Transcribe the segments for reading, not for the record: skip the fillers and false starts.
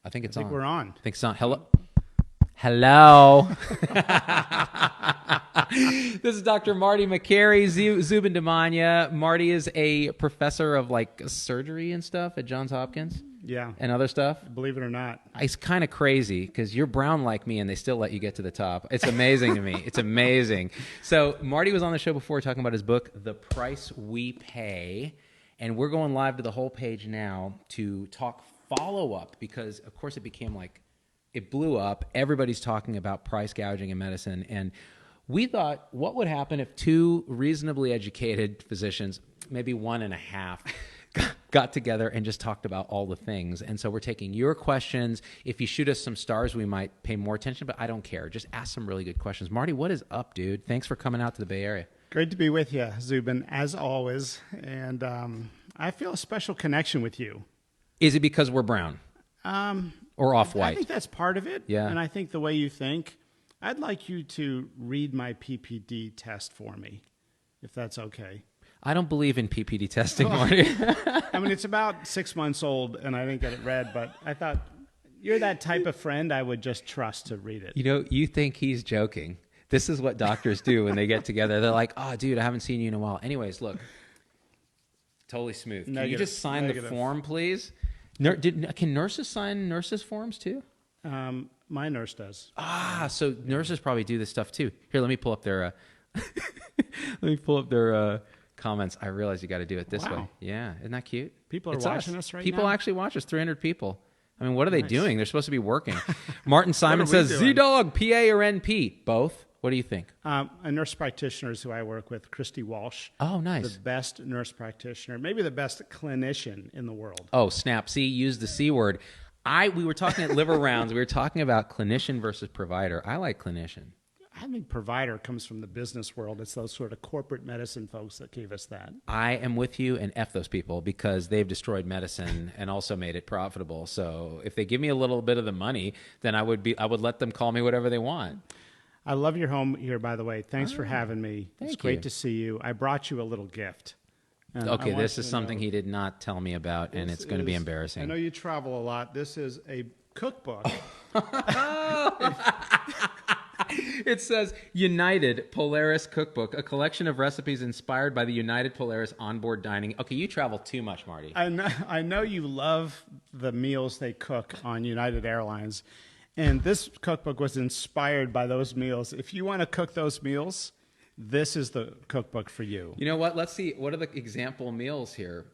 I think it's I think on. we're on. I think it's on. Hello. This is Dr. Marty Makary, Zubin Demania. Marty is a professor of like surgery and stuff at Johns Hopkins. Yeah. And other stuff. Believe it or not. It's kind of crazy because you're brown like me and they still let you get to the top. It's amazing to me. It's amazing. So Marty was on the show before talking about his book, The Price We Pay. And we're going live to the whole page now to talk follow-up because, of course, it became like, it blew up. Everybody's talking about price gouging in medicine. And we thought, what would happen if two reasonably educated physicians, maybe one and a half, got together and just talked about all the things. And so we're taking your questions. If you shoot us some stars, we might pay more attention, but I don't care. Just ask some really good questions. Marty, what is up, dude? Thanks for coming out to the Bay Area. Great to be with you, Zubin, as always. And I feel a special connection with you. Is it because we're brown? Or off-white? I think that's part of it. Yeah. And I think the way you think, I'd like you to read my PPD test for me, if that's okay. I don't believe in PPD testing, Marty. I mean, it's about 6 months old, and I didn't get it read, but I thought you're that type of friend I would just trust to read it. You know, you think he's joking. This is what doctors do when they get together. They're like, oh, dude, I haven't seen you in a while. Anyways, look, totally smooth. Can you just sign the form, please? Can nurses sign nurses' forms, too? My nurse does. So nurses probably do this stuff, too. Here, let me pull up their... comments. I realize you got to do it this way. Yeah, isn't that cute? People are watching us right now? People actually watch us, 300 people. I mean, what are they doing? They're supposed to be working. Martin Simon says, Z-Dog, PA or NP? Both. What do you think? A nurse practitioner is who I work with, Christy Walsh. Oh, nice. The best nurse practitioner, maybe the best clinician in the world. Oh, snap. See, use the C word. We were talking at Liver Rounds. We were talking about clinician versus provider. I like clinician. I think provider comes from the business world. It's those sort of corporate medicine folks that gave us that. I am with you, and F those people because they've destroyed medicine and also made it profitable. So if they give me a little bit of the money, then I would let them call me whatever they want. I love your home here, by the way. Thanks for having me. It's great you. to see you. I brought you a little gift. Okay, this is something he did not tell me about, and it's going to be embarrassing. I know you travel a lot. This is a cookbook. It says United Polaris Cookbook, a collection of recipes inspired by the United Polaris onboard dining. Okay, you travel too much, Marty. I know you love the meals they cook on United Airlines, and this cookbook was inspired by those meals. If you want to cook those meals, this is the cookbook for you. You know what? Let's see. What are the example meals here?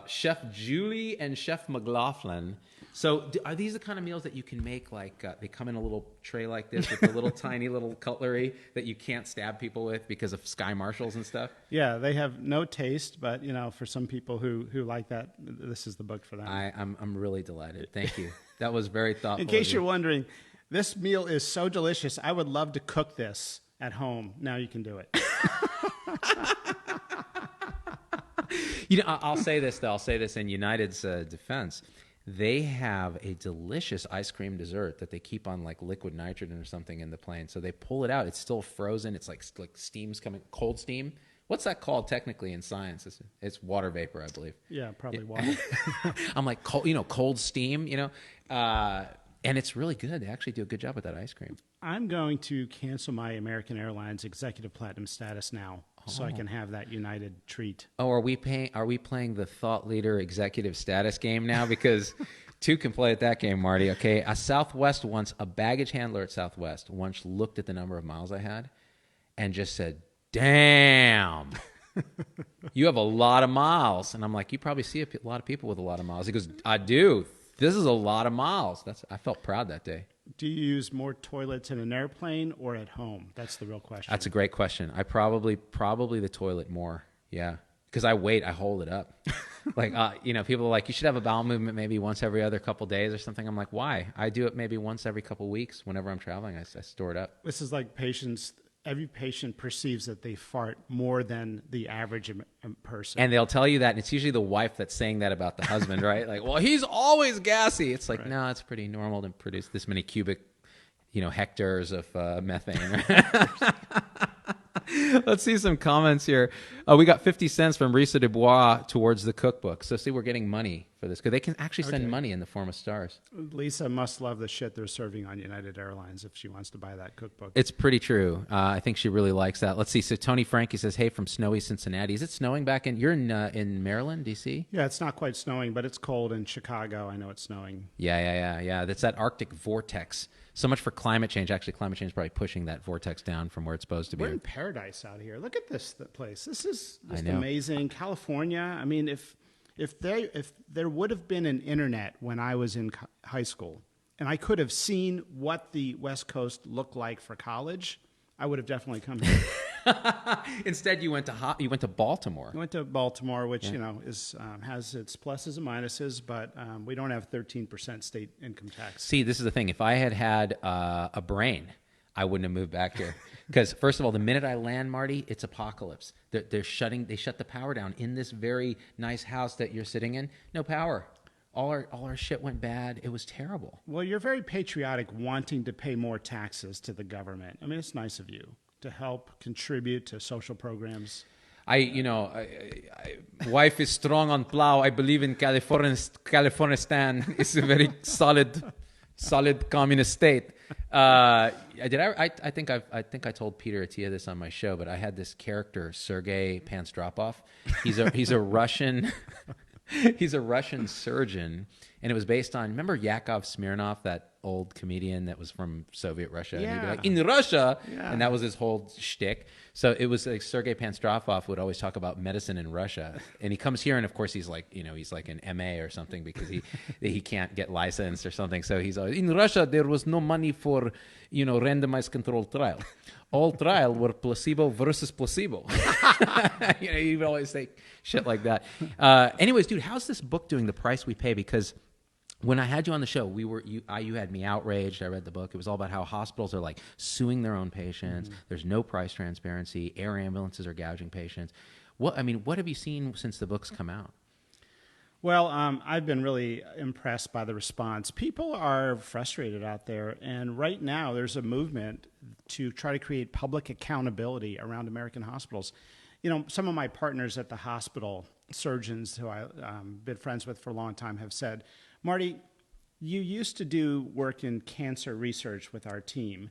Chef Julie and Chef McLaughlin. So are these the kind of meals that you can make like they come in a little tray like this with a little tiny little cutlery that you can't stab people with because of Sky Marshals and stuff? Yeah, they have no taste, but you know, for some people who like that, this is the book for them. I'm really delighted. Thank you. That was very thoughtful. In case you're wondering, this meal is so delicious. I would love to cook this at home. Now you can do it. You know, I'll say this though. I'll say this in United's defense. They have a delicious ice cream dessert that they keep on like liquid nitrogen or something in the plane. So they pull it out. It's still frozen. It's like steam's coming, cold steam. What's that called technically in science? It's water vapor, I believe. Yeah, probably water. I'm like, cold steam, and it's really good. They actually do a good job with that ice cream. I'm going to cancel my American Airlines Executive Platinum status now, so I can have that United treat. Oh, are we playing the thought leader executive status game now? Because two can play at that game, Marty. Okay, a baggage handler at Southwest once looked at the number of miles I had and just said, "Damn, you have a lot of miles." And I'm like, "You probably see a lot of people with a lot of miles." He goes, "I do. This is a lot of miles." I felt proud that day. Do you use more toilets in an airplane or at home? That's the real question. That's a great question. I probably the toilet more. Yeah. Because I hold it up. Like, people are like, you should have a bowel movement maybe once every other couple days or something. I'm like, why? I do it maybe once every couple weeks whenever I'm traveling. I store it up. This is like patients. Every patient perceives that they fart more than the average person. And they'll tell you that, and it's usually the wife that's saying that about the husband, right? Like, well, he's always gassy. It's like, no, it's pretty normal to produce this many cubic, hectares of methane. Let's see some comments here. We got 50 cents from Risa Dubois towards the cookbook. So see, we're getting money for this because they can actually send money in the form of stars. Lisa must love the shit they're serving on United Airlines if she wants to buy that cookbook. It's pretty true. I think she really likes that. Let's see. So Tony Frankie says, "Hey, from snowy Cincinnati. Is it snowing back in? You're in Maryland, D.C.? Yeah, it's not quite snowing, but it's cold in Chicago. I know it's snowing. Yeah. That's that Arctic vortex. So much for climate change. Actually, climate change is probably pushing that vortex down from where it's supposed to be. We're in paradise out here. Look at this place. This is just amazing. California. I mean, if there would have been an internet when I was in high school, and I could have seen what the West Coast looked like for college, I would have definitely come here. Instead, you went to Baltimore. I went to Baltimore, which is has its pluses and minuses, but we don't have 13% state income tax. See, this is the thing. If I had a brain, I wouldn't have moved back here. Because first of all, the minute I land, Marty, it's apocalypse. They shut the power down in this very nice house that you're sitting in. No power. All our shit went bad. It was terrible. Well, you're very patriotic, wanting to pay more taxes to the government. I mean, it's nice of you to help contribute to social programs. Wife is strong on plow. I believe in Californistan. It's a very solid communist state. I think I told Peter Attia this on my show, but I had this character, Sergei Panstropov. He's a Russian. He's a Russian surgeon, and it was based on, remember Yakov Smirnov, that old comedian that was from Soviet Russia? Yeah. And he'd be like, in Russia! Yeah. And that was his whole shtick. So it was like Sergei Panstropov would always talk about medicine in Russia. And he comes here, and of course he's like an MA or something because he can't get licensed or something. So he's always, in Russia, there was no money for, randomized controlled trial. All trial were placebo versus placebo. He would always say shit like that. Anyways, dude, how's this book doing, The Price We Pay? Because when I had you on the show, you had me outraged. I read the book. It was all about how hospitals are like suing their own patients. Mm-hmm. There's no price transparency. Air ambulances are gouging patients. What have you seen since the book's come out? Well, I've been really impressed by the response. People are frustrated out there, and right now there's a movement to try to create public accountability around American hospitals. Some of my partners at the hospital, surgeons who I've been friends with for a long time, have said, Marty, you used to do work in cancer research with our team,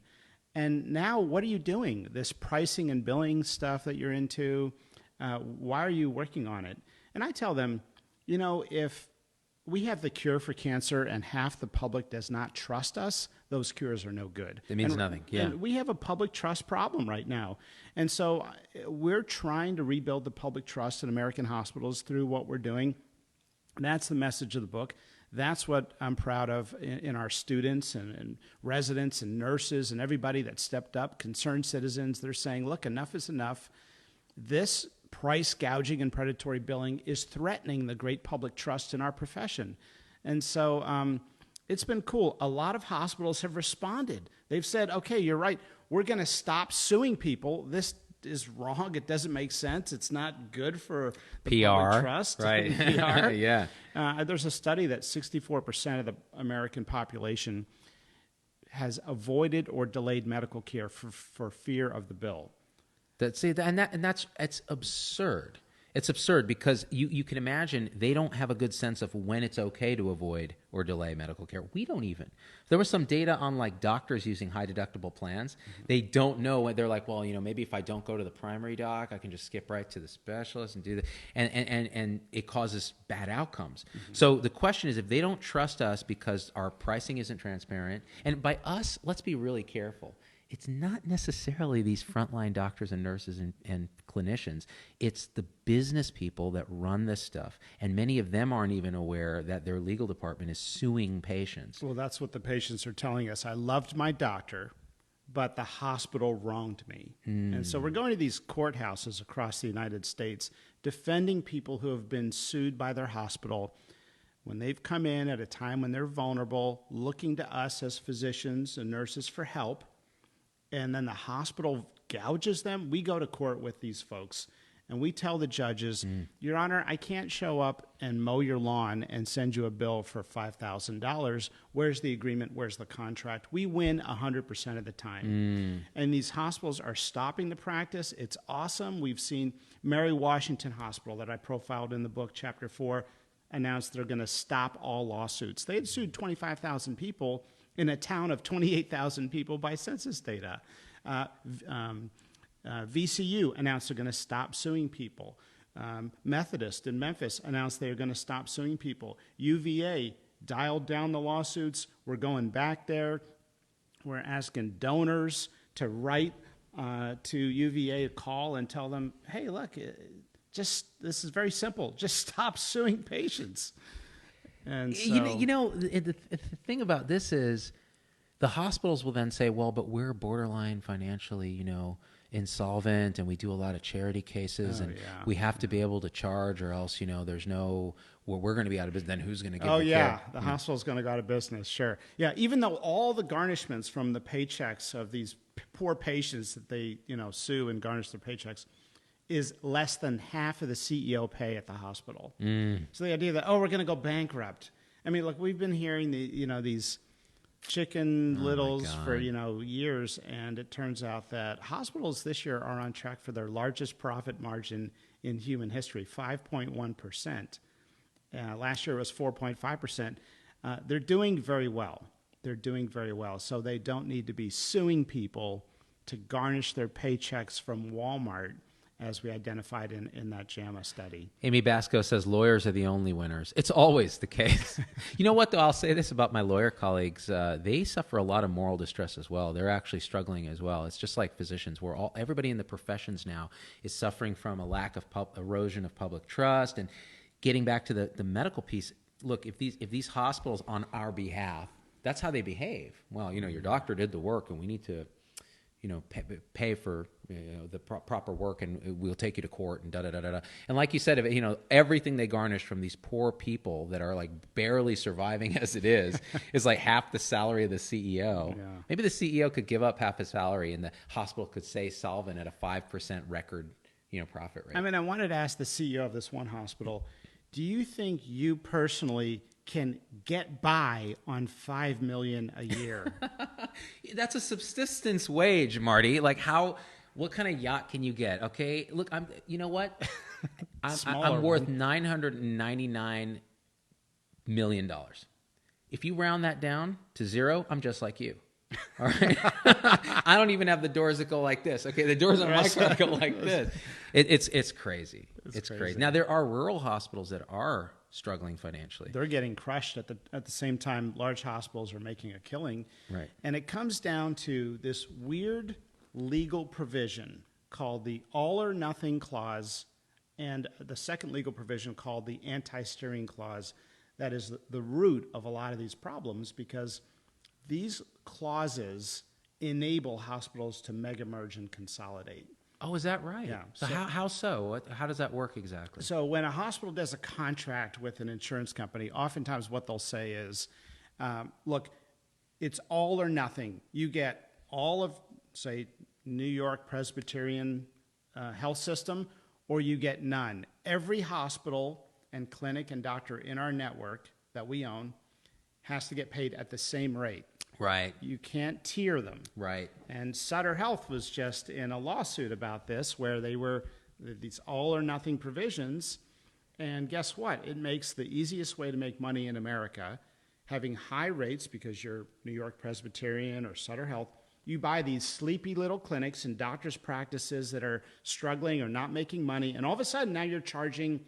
and now what are you doing? This pricing and billing stuff that you're into, why are you working on it? And I tell them, if we have the cure for cancer and half the public does not trust us, those cures are no good. It means nothing. Yeah. And we have a public trust problem right now. And so we're trying to rebuild the public trust in American hospitals through what we're doing. And that's the message of the book. That's what I'm proud of in our students and residents and nurses and everybody that stepped up, concerned citizens. They're saying, look, enough is enough. This price gouging and predatory billing is threatening the great public trust in our profession. And so it's been cool. A lot of hospitals have responded. They've said, okay, you're right. We're going to stop suing people. This is wrong. It doesn't make sense. It's not good for the public trust. Right. PR. Yeah. There's a study that 64% of the American population has avoided or delayed medical care for fear of the bill. It's absurd. It's absurd because you can imagine they don't have a good sense of when it's okay to avoid or delay medical care. We don't even. There was some data on like doctors using high deductible plans. Mm-hmm. They don't know. They're like, well, maybe if I don't go to the primary doc, I can just skip right to the specialist and do that. And it causes bad outcomes. Mm-hmm. So the question is, if they don't trust us because our pricing isn't transparent, and by us, let's be really careful. It's not necessarily these frontline doctors and nurses and clinicians. It's the business people that run this stuff. And many of them aren't even aware that their legal department is suing patients. Well, that's what the patients are telling us. I loved my doctor, but the hospital wronged me. And so we're going to these courthouses across the United States defending people who have been sued by their hospital when they've come in at a time when they're vulnerable, looking to us as physicians and nurses for help. And then the hospital gouges them. We go to court with these folks, And we tell the judges, Your Honor, I can't show up and mow your lawn and send you a bill for $5,000. Where's the agreement? Where's the contract? We win 100% of the time. And these hospitals are stopping the practice. It's awesome. We've seen Mary Washington Hospital that I profiled in the book, Chapter 4, announced they're going to stop all lawsuits. They had sued 25,000 people in a town of 28,000 people by census data. VCU announced they're going to stop suing people. Methodist in Memphis announced they're going to stop suing people. UVA dialed down the lawsuits. We're going back there. We're asking donors to write to UVA a call and tell them, hey, look, this is very simple. Just stop suing patients. And so, the thing about this is the hospitals will then say, well, but we're borderline financially, insolvent, and we do a lot of charity cases, we have to be able to charge, or else, there's no, we're going to be out of business. Then who's going to give the care? The hospital's going to go out of business, sure. Yeah, even though all the garnishments from the paychecks of these poor patients that they, sue and garnish their paychecks is less than half of the CEO pay at the hospital. So the idea that, we're going to go bankrupt. I mean, look, we've been hearing these chicken littles for years, and it turns out that hospitals this year are on track for their largest profit margin in human history, 5.1%. Last year it was 4.5%. They're doing very well. So they don't need to be suing people to garnish their paychecks from Walmart, as we identified in that JAMA study. Amy Basco says lawyers are the only winners. It's always the case. You know what, though? I'll say this about my lawyer colleagues. They suffer a lot of moral distress as well. They're actually struggling as well. It's just like physicians. Everybody in the professions now is suffering from a lack of erosion of public trust. And getting back to the medical piece, look, if these hospitals on our behalf, that's how they behave. Well, your doctor did the work, and we need to pay for the proper work, and we'll take you to court, and da-da-da-da-da. And like you said, everything they garnish from these poor people that are like barely surviving as it is like half the salary of the CEO. Yeah. Maybe the CEO could give up half his salary, and the hospital could stay solvent at a 5% record, profit rate. I mean, I wanted to ask the CEO of this one hospital, do you think you personally can get by on $5 million a year? That's a subsistence wage, Marty. Like what kind of yacht can you get? Okay, look, you know what? I'm worth $999 million. If you round that down to zero, I'm just like you. All right. I don't even have the doors that go like this. Okay, the doors on my car go like this. It's crazy. It's crazy. Now there are rural hospitals that are struggling financially. They're getting crushed at the same time large hospitals are making a killing. Right. And it comes down to this weird legal provision called the all or nothing clause, and the second legal provision called the anti-steering clause. That is the root of a lot of these problems, because these clauses enable hospitals to mega merge and consolidate. Oh, is that right? Yeah. So how so? How does that work exactly? So when a hospital does a contract with an insurance company, oftentimes what they'll say is, look, it's all or nothing. You get all of, say, New York Presbyterian health system, or you get none. Every hospital and clinic and doctor in our network that we own has to get paid at the same rate. Right. You can't tier them. Right. And Sutter Health was just in a lawsuit about this, where they were these all or nothing provisions. And guess what? It makes the easiest way to make money in America, having high rates because you're New York Presbyterian or Sutter Health. You buy these sleepy little clinics and doctors' practices that are struggling or not making money, and all of a sudden now you're charging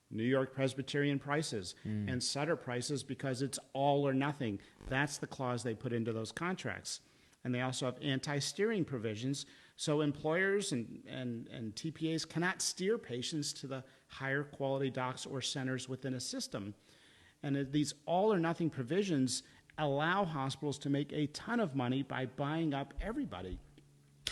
New York Presbyterian prices and Sutter prices because it's all or nothing. That's the clause they put into those contracts. And they also have anti-steering provisions, so employers and TPAs cannot steer patients to the higher quality docs or centers within a system. And these all or nothing provisions allow hospitals to make a ton of money by buying up everybody.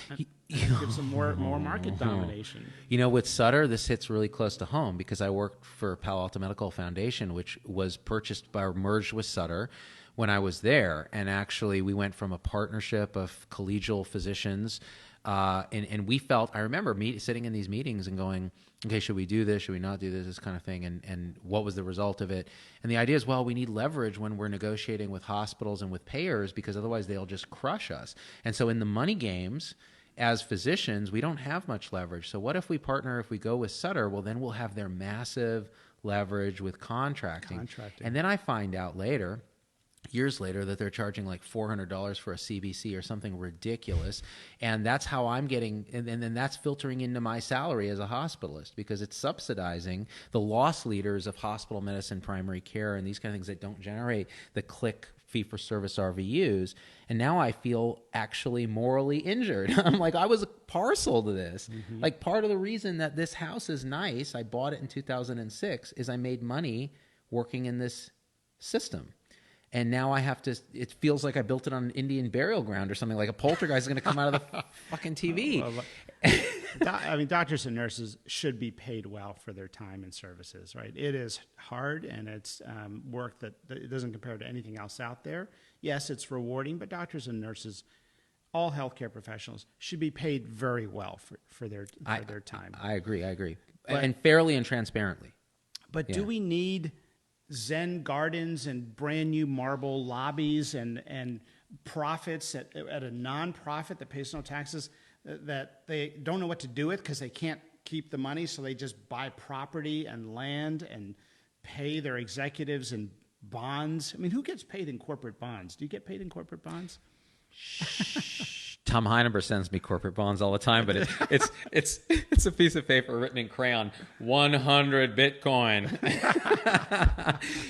And it gives them more market domination. With Sutter, this hits really close to home because I worked for Palo Alto Medical Foundation, which was purchased or merged with Sutter. when I was there. And actually, we went from a partnership of collegial physicians, and we felt, I remember sitting in these meetings and going, okay, should we do this? Should we not do this? This kind of thing. And what was the result of it? And the idea is, well, we need leverage when we're negotiating with hospitals and with payers, because otherwise they'll just crush us. And so in the money games, as physicians, we don't have much leverage. So what if we partner, if we go with Sutter, well, then we'll have their massive leverage with contracting. And then I find out later, years later, that they're charging like $400 for a CBC or something ridiculous. And that's how I'm getting, and then that's filtering into my salary as a hospitalist, because it's subsidizing the loss leaders of hospital medicine, primary care, and these kind of things that don't generate the click fee-for-service RVUs. And now I feel actually morally injured. I'm like, I was a parcel to this. Mm-hmm. Like, part of the reason that this house is nice, I bought it in 2006, is I made money working in this system. And now I have to, it feels like I built it on an Indian burial ground or something, like a poltergeist is going to come out of the fucking TV. I mean, doctors and nurses should be paid well for their time and services, right? It is hard, and it's work that it doesn't compare to anything else out there. Yes, it's rewarding, but doctors and nurses, all healthcare professionals, should be paid very well for their time. I agree. And fairly and transparently. But do we need Zen gardens and brand new marble lobbies and profits at a nonprofit that pays no taxes, that they don't know what to do with because they can't keep the money, so they just buy property and land and pay their executives in bonds? I mean, who gets paid in corporate bonds? Do you get paid in corporate bonds? Tom Heineber sends me corporate bonds all the time, but it's a piece of paper written in crayon, 100 Bitcoin.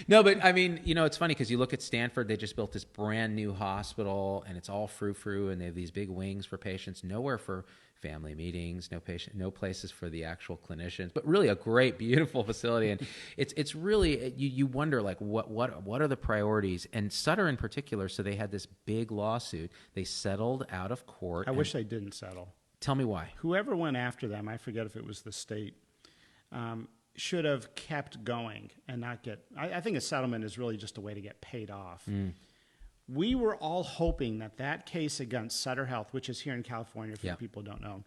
No, but I mean, you know, it's funny because you look at Stanford, they just built this brand new hospital, and it's all frou-frou, and they have these big wings for patients, nowhere for family meetings, no places for the actual clinicians, but really a great, beautiful facility. And it's really, you wonder, like, what are the priorities? And Sutter in particular, so they had this big lawsuit. They settled out of court. I wish they didn't settle. Tell me why. Whoever went after them, I forget if it was the state, should have kept going and not get, I think a settlement is really just a way to get paid off. We were all hoping that case against Sutter Health, which is here in California, for people who don't know,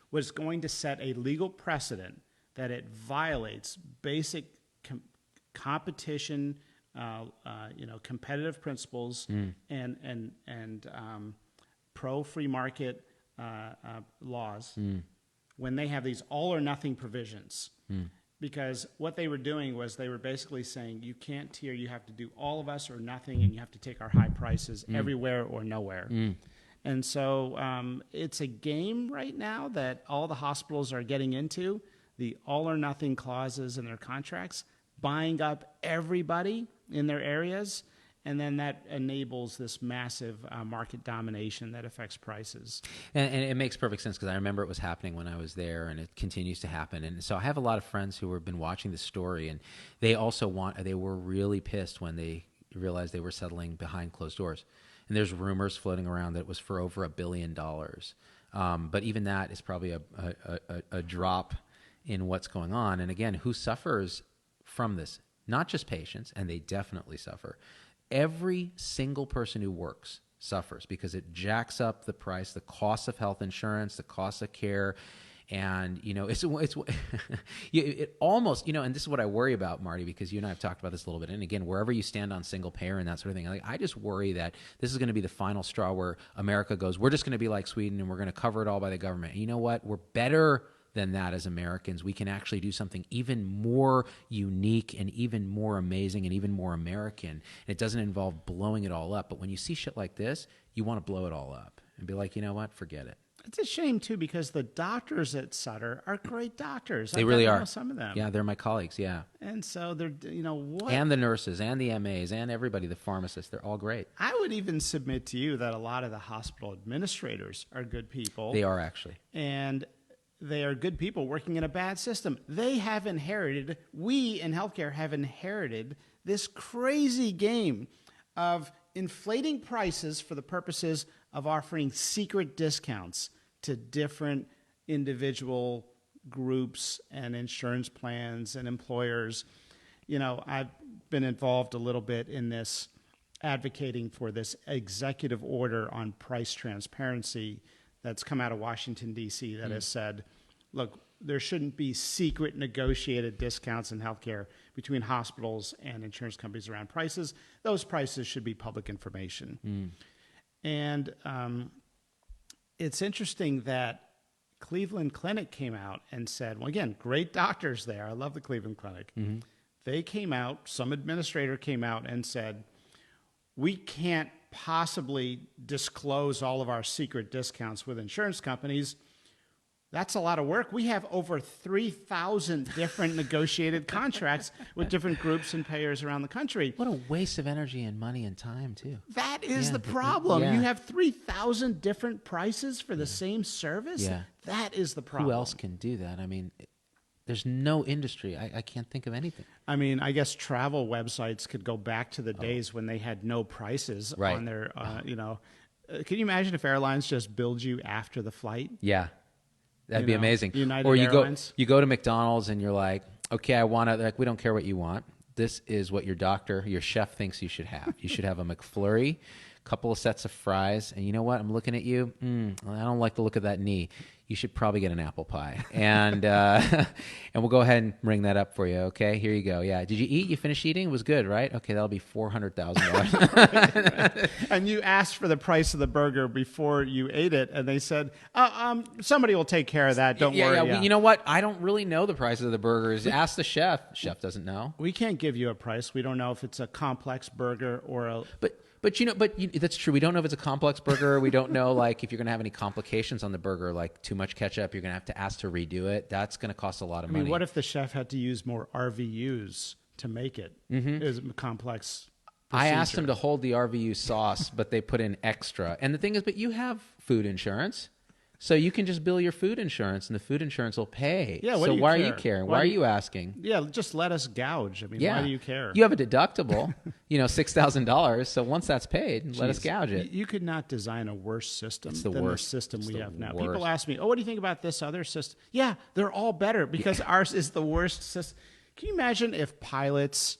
was going to set a legal precedent that it violates basic competition, competitive principles and pro free market laws when they have these all or nothing provisions. Because what they were doing was they were basically saying, you can't tier, you have to do all of us or nothing, and you have to take our high prices everywhere or nowhere. And so it's a game right now that all the hospitals are getting into, the all or nothing clauses in their contracts, buying up everybody in their areas, and then that enables this massive market domination that affects prices. And it makes perfect sense, because I remember it was happening when I was there, and it continues to happen. And so I have a lot of friends who have been watching this story, and they also they were really pissed when they realized they were settling behind closed doors. And there's rumors floating around that it was for over $1 billion. But even that is probably a drop in what's going on. And again, who suffers from this? Not just patients, and they definitely suffer. Every single person who works suffers, because it jacks up the price, the cost of health insurance, the cost of care. And, you know, it's it almost, you know, and this is what I worry about, Marty, because you and I have talked about this a little bit. And again, wherever you stand on single payer and that sort of thing, like, I just worry that this is going to be the final straw where America goes, we're just going to be like Sweden and we're going to cover it all by the government. And you know what? We're better than that as Americans. We can actually do something even more unique and even more amazing and even more American. It doesn't involve blowing it all up. But when you see shit like this, you want to blow it all up and be like, you know what? Forget it. It's a shame, too, because the doctors at Sutter are great doctors. They really are. Some of them. Yeah, they're my colleagues, yeah. And so they're, you know, what? And the nurses and the MAs and everybody, the pharmacists, they're all great. I would even submit to you that a lot of the hospital administrators are good people. They are, actually. And they are good people working in a bad system. They have inherited, we in healthcare have inherited this crazy game of inflating prices for the purposes of offering secret discounts to different individual groups and insurance plans and employers. You know, I've been involved a little bit in this advocating for this executive order on price transparency that's come out of Washington, D.C. that has said, look, there shouldn't be secret negotiated discounts in healthcare between hospitals and insurance companies around prices. Those prices should be public information. And it's interesting that Cleveland Clinic came out and said, well, again, great doctors there. I love the Cleveland Clinic. They came out, some administrator came out and said, we can't possibly disclose all of our secret discounts with insurance companies. That's a lot of work. We have over 3,000 different negotiated contracts with different groups and payers around the country. What a waste of energy and money and time, too. That is the problem. You have 3,000 different prices for the same service? Yeah. That is the problem. Who else can do that? I mean, there's no industry. I can't think of anything. I mean, I guess travel websites could go back to the days when they had no prices on their, can you imagine if airlines just billed you after the flight? Yeah. That'd be amazing. United or Airlines. you go to McDonald's and you're like, okay, I want to, like, we don't care what you want. This is what your chef thinks you should have. You should have a McFlurry, a couple of sets of fries, and you know what? I'm looking at you. I don't like the look of that knee. You should probably get an apple pie. And and we'll go ahead and ring that up for you, okay? Here you go. Yeah. Did you eat? You finished eating? It was good, right? Okay, that'll be $400,000. And you asked for the price of the burger before you ate it, and they said, somebody will take care of that. Don't worry. Yeah. You know what? I don't really know the prices of the burgers. Ask the chef. Chef doesn't know. We can't give you a price. We don't know if it's a complex burger or a... But that's true. We don't know if it's a complex burger. We don't know, like, if you're going to have any complications on the burger, like too much ketchup, you're going to have to ask to redo it. That's going to cost a lot of money. I mean, what if the chef had to use more RVUs to make it? It was a complex procedure. I asked them to hold the RVU sauce, but they put in extra. And the thing is, but you have food insurance. So you can just bill your food insurance, and the food insurance will pay. Yeah, so why are you caring? Why are you asking? Yeah, just let us gouge. I mean, why do you care? You have a deductible, $6,000. So once that's paid, let us gouge it. You could not design a worse system than the system we have now. Worst. People ask me, what do you think about this other system? Yeah, they're all better because ours is the worst system. Can you imagine if pilots,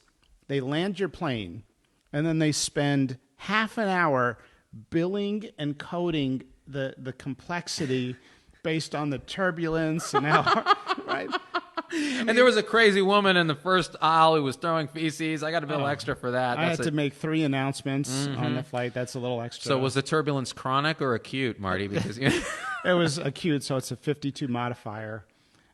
they land your plane, and then they spend half an hour billing and coding the complexity based on the turbulence and how, right? And there was a crazy woman in the first aisle who was throwing feces. I got to bill extra for that. I had to make 3 announcements on the flight. That's a little extra. So was the turbulence chronic or acute, Marty? Because it was acute, so it's a 52 modifier.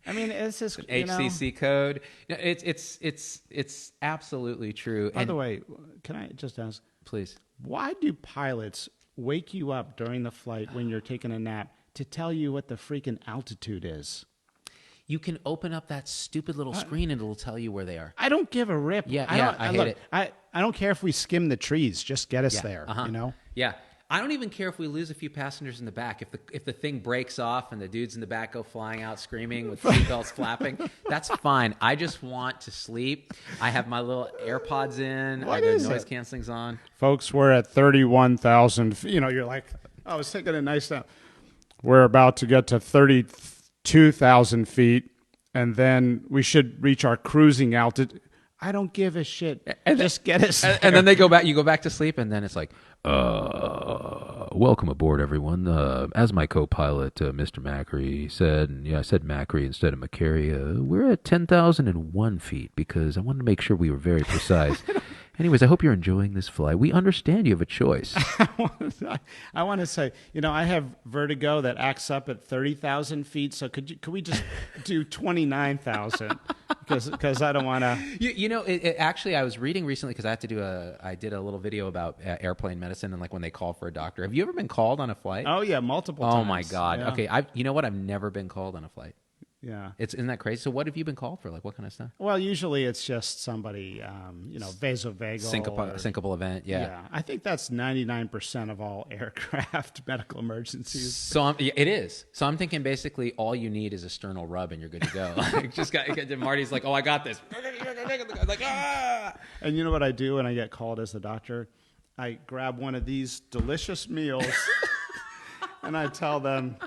I mean, it's just HCC code. It's absolutely true. By the way, can I just ask, please? Why do pilots wake you up during the flight when you're taking a nap to tell you what the freaking altitude is? You can open up that stupid little screen and it'll tell you where they are. I don't give a rip. I hate it. I don't care if we skim the trees. Just get us there, Yeah. I don't even care if we lose a few passengers in the back. If the thing breaks off and the dudes in the back go flying out screaming with seatbelts flapping, that's fine. I just want to sleep. I have my little AirPods in. I got noise canceling's on. Folks, we're at 31,000. You're like, I was taking a nice nap. We're about to get to 32,000 feet, and then we should reach our cruising altitude. I don't give a shit. And just get us there. And then you go back to sleep, and then it's like, welcome aboard, everyone. As my co-pilot, Mr. Makary, said, and I said Makary instead of Makary, we're at 10,001 feet because I wanted to make sure we were very precise. Anyways, I hope you're enjoying this flight. We understand you have a choice. I want to say, I have vertigo that acts up at 30,000 feet. So could we just do 29,000? Because I don't want to. Actually, I was reading recently because I did a little video about airplane medicine and like when they call for a doctor. Have you ever been called on a flight? Oh yeah, multiple times. Oh my God. Yeah. Okay, you know what? I've never been called on a flight. Yeah. Isn't that crazy? So what have you been called for? Like what kind of stuff? Well, usually it's just somebody, vasovagal. Syncopal event, yeah. Yeah. I think that's 99% of all aircraft medical emergencies. So it is. So I'm thinking basically all you need is a sternal rub and you're good to go. Marty's like, oh, I got this. Like, ah! And you know what I do when I get called as the doctor? I grab one of these delicious meals and I tell them,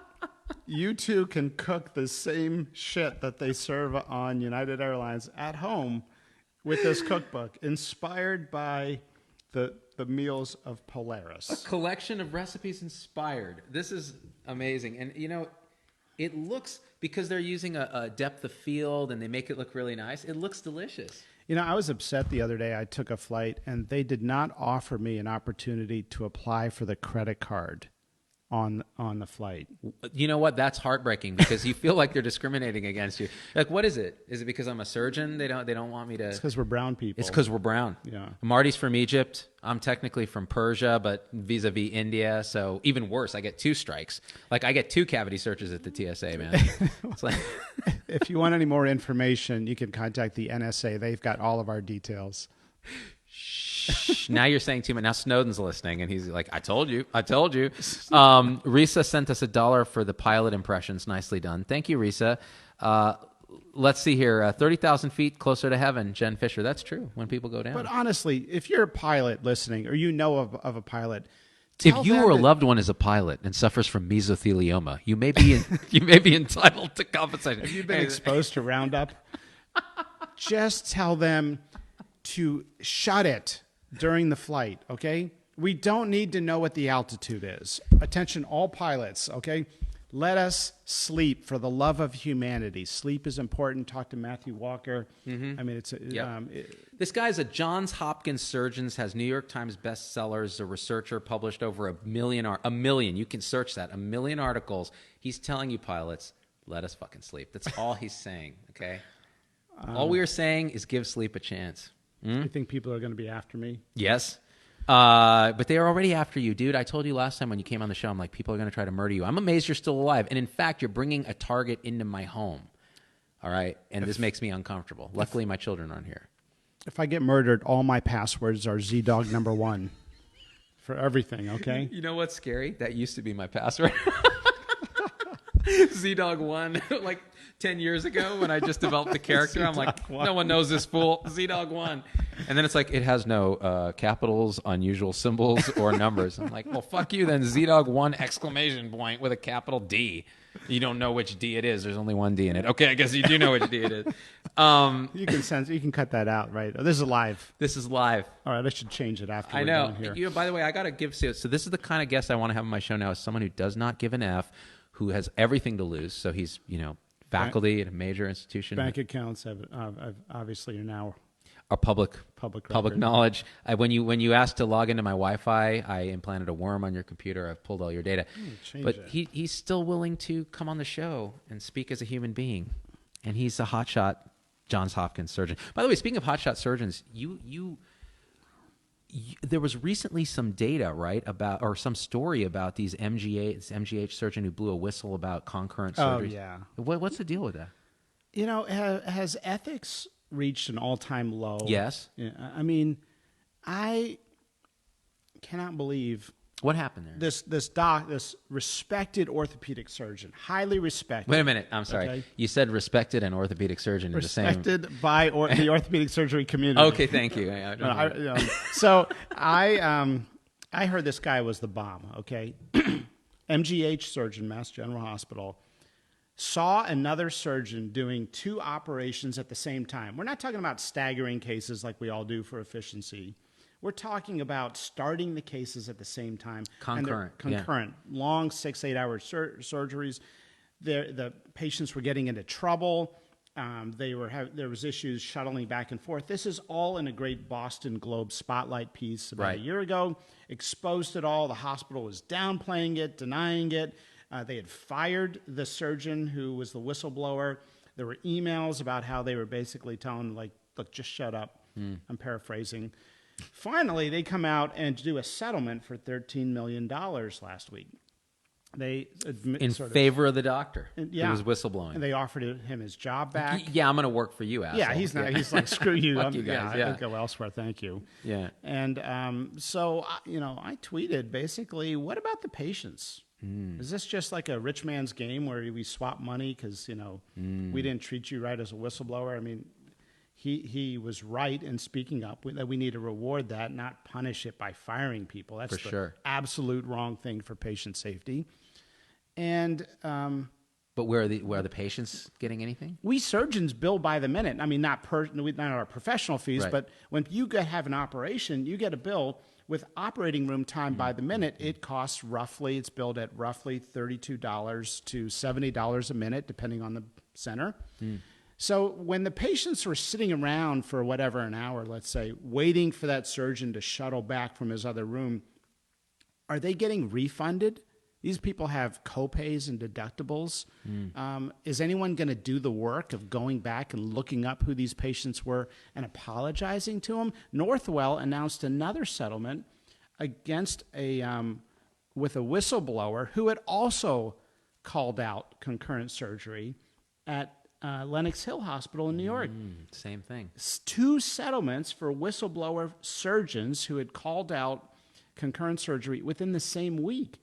you two can cook the same shit that they serve on United Airlines at home with this cookbook, inspired by the meals of Polaris. A collection of recipes inspired. This is amazing. And, it looks, because they're using a depth of field and they make it look really nice, it looks delicious. I was upset the other day. I took a flight, and they did not offer me an opportunity to apply for the credit card on the flight. You know what? That's heartbreaking because you feel like they're discriminating against you. Like, what is it? Is it because I'm a surgeon? They don't want me to. It's because we're brown people. It's because we're brown. Yeah. Marty's from Egypt. I'm technically from Persia, but vis-a-vis India. So even worse, I get 2 strikes. Like, I get 2 cavity searches at the TSA, man. It's like, if you want any more information, you can contact the NSA. They've got all of our details. now you're saying too much. Now Snowden's listening, and he's like, I told you. Risa sent us $1 for the pilot impressions. Nicely done. Thank you, Risa. Let's see here. 30,000 feet closer to heaven, Jen Fisher. That's true when people go down. But honestly, if you're a pilot listening, or of a pilot, if you or a loved one is a pilot and suffers from mesothelioma, you may be entitled to compensation. Have you been exposed to Roundup? Just tell them to shut it during the flight, okay? We don't need to know what the altitude is. Attention, all pilots, okay? Let us sleep for the love of humanity. Sleep is important. Talk to Matthew Walker. Mm-hmm. I mean, this guy's a Johns Hopkins surgeon, has New York Times bestsellers, a researcher, published over a million. You can search that. 1 million articles. He's telling you pilots, let us fucking sleep. That's all he's saying, okay? All we are saying is give sleep a chance. You think people are going to be after me? Yes. But they are already after you, dude. I told you last time when you came on the show, I'm like, people are going to try to murder you. I'm amazed you're still alive. And in fact, you're bringing a target into my home. All right? And this makes me uncomfortable. Luckily, my children aren't here. If I get murdered, all my passwords are ZDoggMD for everything, okay? You know what's scary? That used to be my password. ZDoggOne, like 10 years ago when I just developed the character. I'm like, no one knows this fool. ZDoggOne. And then it's like, it has no capitals, unusual symbols, or numbers. I'm like, well, fuck you then. ZDoggOne exclamation point with a capital D. You don't know which D it is. There's only one D in it. Okay, I guess you do know which D it is. You can cut that out, right? Oh, this is live. This is live. All right, I should change it after I we're know. done here. By the way, I got to give... So this is the kind of guest I want to have on my show now, is someone who does not give an F, who has everything to lose. So he's, faculty at a major institution. Bank accounts have obviously are now a public record. knowledge. When you asked to log into my Wi-Fi, I implanted a worm on your computer. I've pulled all your data. But he's still willing to come on the show and speak as a human being, and he's a hotshot Johns Hopkins surgeon. By the way, speaking of hotshot surgeons, there was recently some data, right, about, or some story about this MGH surgeon who blew a whistle about concurrent surgery. Oh, yeah. What's the deal with that? Has ethics reached an all-time low? Yes. Yeah, I mean, I cannot believe what happened there. This respected orthopedic surgeon, highly respected. Wait a minute. I'm sorry. Okay. You said respected and orthopedic surgeon in the same. Respected by the orthopedic surgery community. Okay, thank you. So I heard this guy was the bomb. Okay, MGH surgeon, Mass General Hospital, saw another surgeon doing 2 operations at the same time. We're not talking about staggering cases like we all do for efficiency. We're talking about starting the cases at the same time. Concurrent. Long 6-8 hour surgeries. The patients were getting into trouble. There was issues shuttling back and forth. This is all in a great Boston Globe spotlight piece about a year ago. Exposed it all. The hospital was downplaying it, denying it. They had fired the surgeon who was the whistleblower. There were emails about how they were basically telling, like, look, just shut up. I'm paraphrasing. Finally, they come out and do a settlement for $13 million last week. They in favor of the doctor who was whistleblowing. And they offered him his job back. Yeah, I'm going to work for you, asshole. Yeah, he's not. He's like, screw you. Fuck you guys. I'll go elsewhere. Thank you. Yeah. And so I tweeted basically, what about the patients? Is this just like a rich man's game where we swap money because we didn't treat you right as a whistleblower? I mean, he was right in speaking up that we need to reward that, not punish it by firing people. That's the absolute wrong thing for patient safety. And But where are the patients getting anything? We surgeons bill by the minute. I mean, not our professional fees, Right. but when you have an operation, you get a bill with operating room time by the minute. It costs it's billed at roughly $32 to $70 a minute, depending on the center. So when the patients were sitting around for whatever, an hour, let's say, waiting for that surgeon to shuttle back from his other room, are they getting refunded? These people have copays and deductibles. Is anyone going to do the work of going back and looking up who these patients were and apologizing to them? Northwell announced another settlement against with a whistleblower who had also called out concurrent surgery at Lenox Hill Hospital in New York. Same thing. 2 settlements for whistleblower surgeons who had called out concurrent surgery within the same week.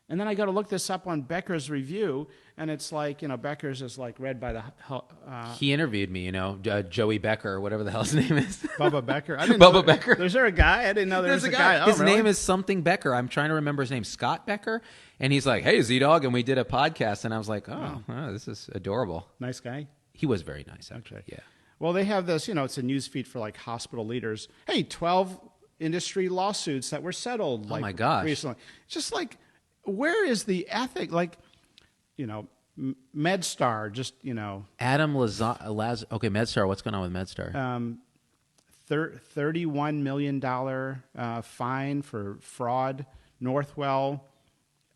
And then I got to look this up on Becker's review, and it's like, Becker's is like read by the... He interviewed me, Joey Becker, or whatever the hell his name is. Bubba Becker. I didn't Bubba know Becker. Is there a guy? I didn't know there was a guy. His really? name is something Becker. I'm trying to remember his name. Scott Becker. And he's like, hey, Z-Dog. And we did a podcast, and I was like, oh, this is adorable. Nice guy. He was very nice, actually. Okay. Yeah. Well, they have this, it's a news feed for like hospital leaders. Hey, 12 industry lawsuits that were settled. Oh, my gosh. Recently. Just like... Where is the ethic? Like, MedStar, just, Adam okay, MedStar. What's going on with MedStar? $31 million fine for fraud. Northwell.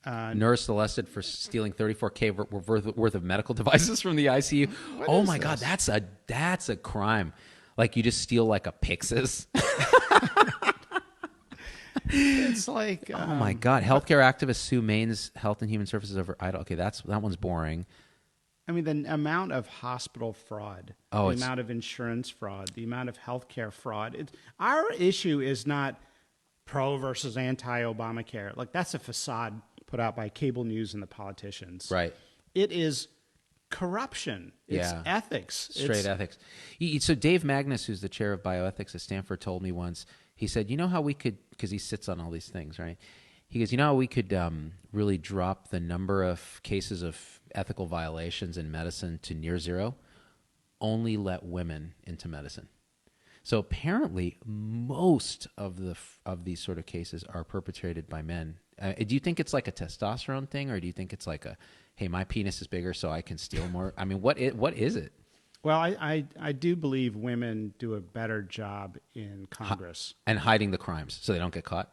Nurse arrested for stealing $34K worth of medical devices from the ICU. Oh my God, that's a crime. Like you just steal like a Pyxis. It's like, oh my God, healthcare activists sue Maine's Health and Human Services over idle. Okay, that one's boring. I mean, the amount of hospital fraud, the amount of insurance fraud, the amount of healthcare fraud. Our issue is not pro versus anti-Obamacare. Like that's a facade put out by cable news and the politicians. Right. It is corruption. It's ethics. Straight ethics. So Dave Magnus, who's the chair of bioethics at Stanford, told me once, he said, you know how we could, because he sits on all these things, right? He goes, you know how we could really drop the number of cases of ethical violations in medicine to near zero? Only let women into medicine. So apparently most of these sort of cases are perpetrated by men. Do you think it's like a testosterone thing, or do you think it's like hey, my penis is bigger so I can steal more? I mean, what is it? Well, I do believe women do a better job in Congress. And hiding the crimes so they don't get caught?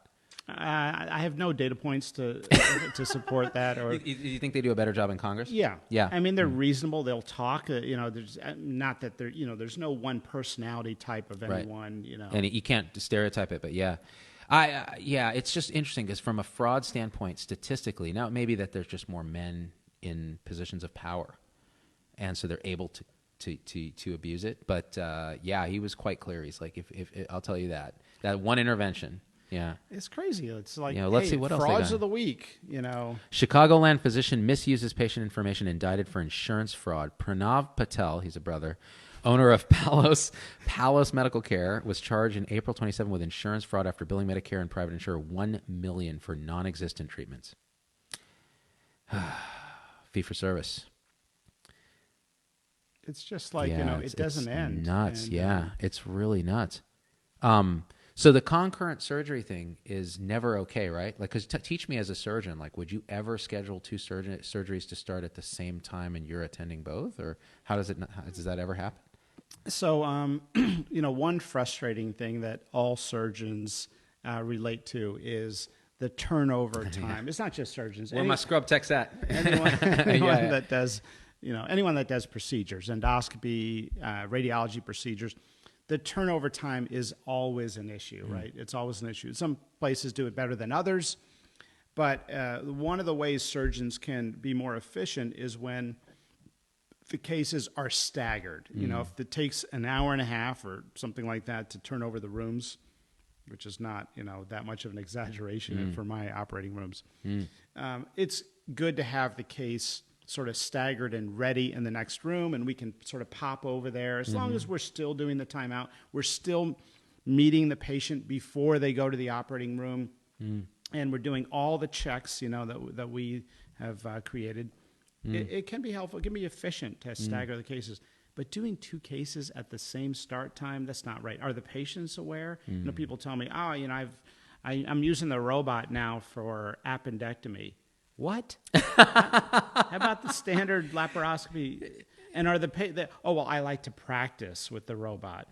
I have no data points to support that. Or you think they do a better job in Congress? Yeah. Yeah. I mean, they're reasonable. They'll talk. There's not that they're, there's no one personality type of anyone, And you can't stereotype it, but yeah. It's just interesting because from a fraud standpoint, statistically, now it may be that there's just more men in positions of power, and so they're able to abuse it. But he was quite clear. He's like, if I'll tell you that one intervention, it's crazy. It's like, let's see what else they frauds got. of the week. Chicagoland physician misuses patient information, indicted for insurance fraud. Pranav Patel, he's a brother, owner of Palos Medical Care, was charged in April 27 with insurance fraud after billing Medicare and private insurer $1 million for non-existent treatments. Fee for service. It's just like, it doesn't end. Nuts. It's really nuts. So the concurrent surgery thing is never okay, right? Like, because teach me as a surgeon, like, would you ever schedule 2 surgeries to start at the same time and you're attending both? Or does that ever happen? So, one frustrating thing that all surgeons relate to is the turnover time. It's not just surgeons. Where my scrub tech's at? Anyone that does, anyone that does procedures, endoscopy, radiology procedures, the turnover time is always an issue, right? It's always an issue. Some places do it better than others, but one of the ways surgeons can be more efficient is when the cases are staggered. If it takes an hour and a half or something like that to turn over the rooms, which is not, that much of an exaggeration for my operating rooms. It's good to have the case sort of staggered and ready in the next room, and we can sort of pop over there. As long as we're still doing the timeout, we're still meeting the patient before they go to the operating room, and we're doing all the checks, that we have created. It can be helpful. It can be efficient to stagger the cases. But doing 2 cases at the same start time, that's not right. Are the patients aware? People tell me, I'm using the robot now for appendectomy. What? How about the standard laparoscopy? And are I like to practice with the robot.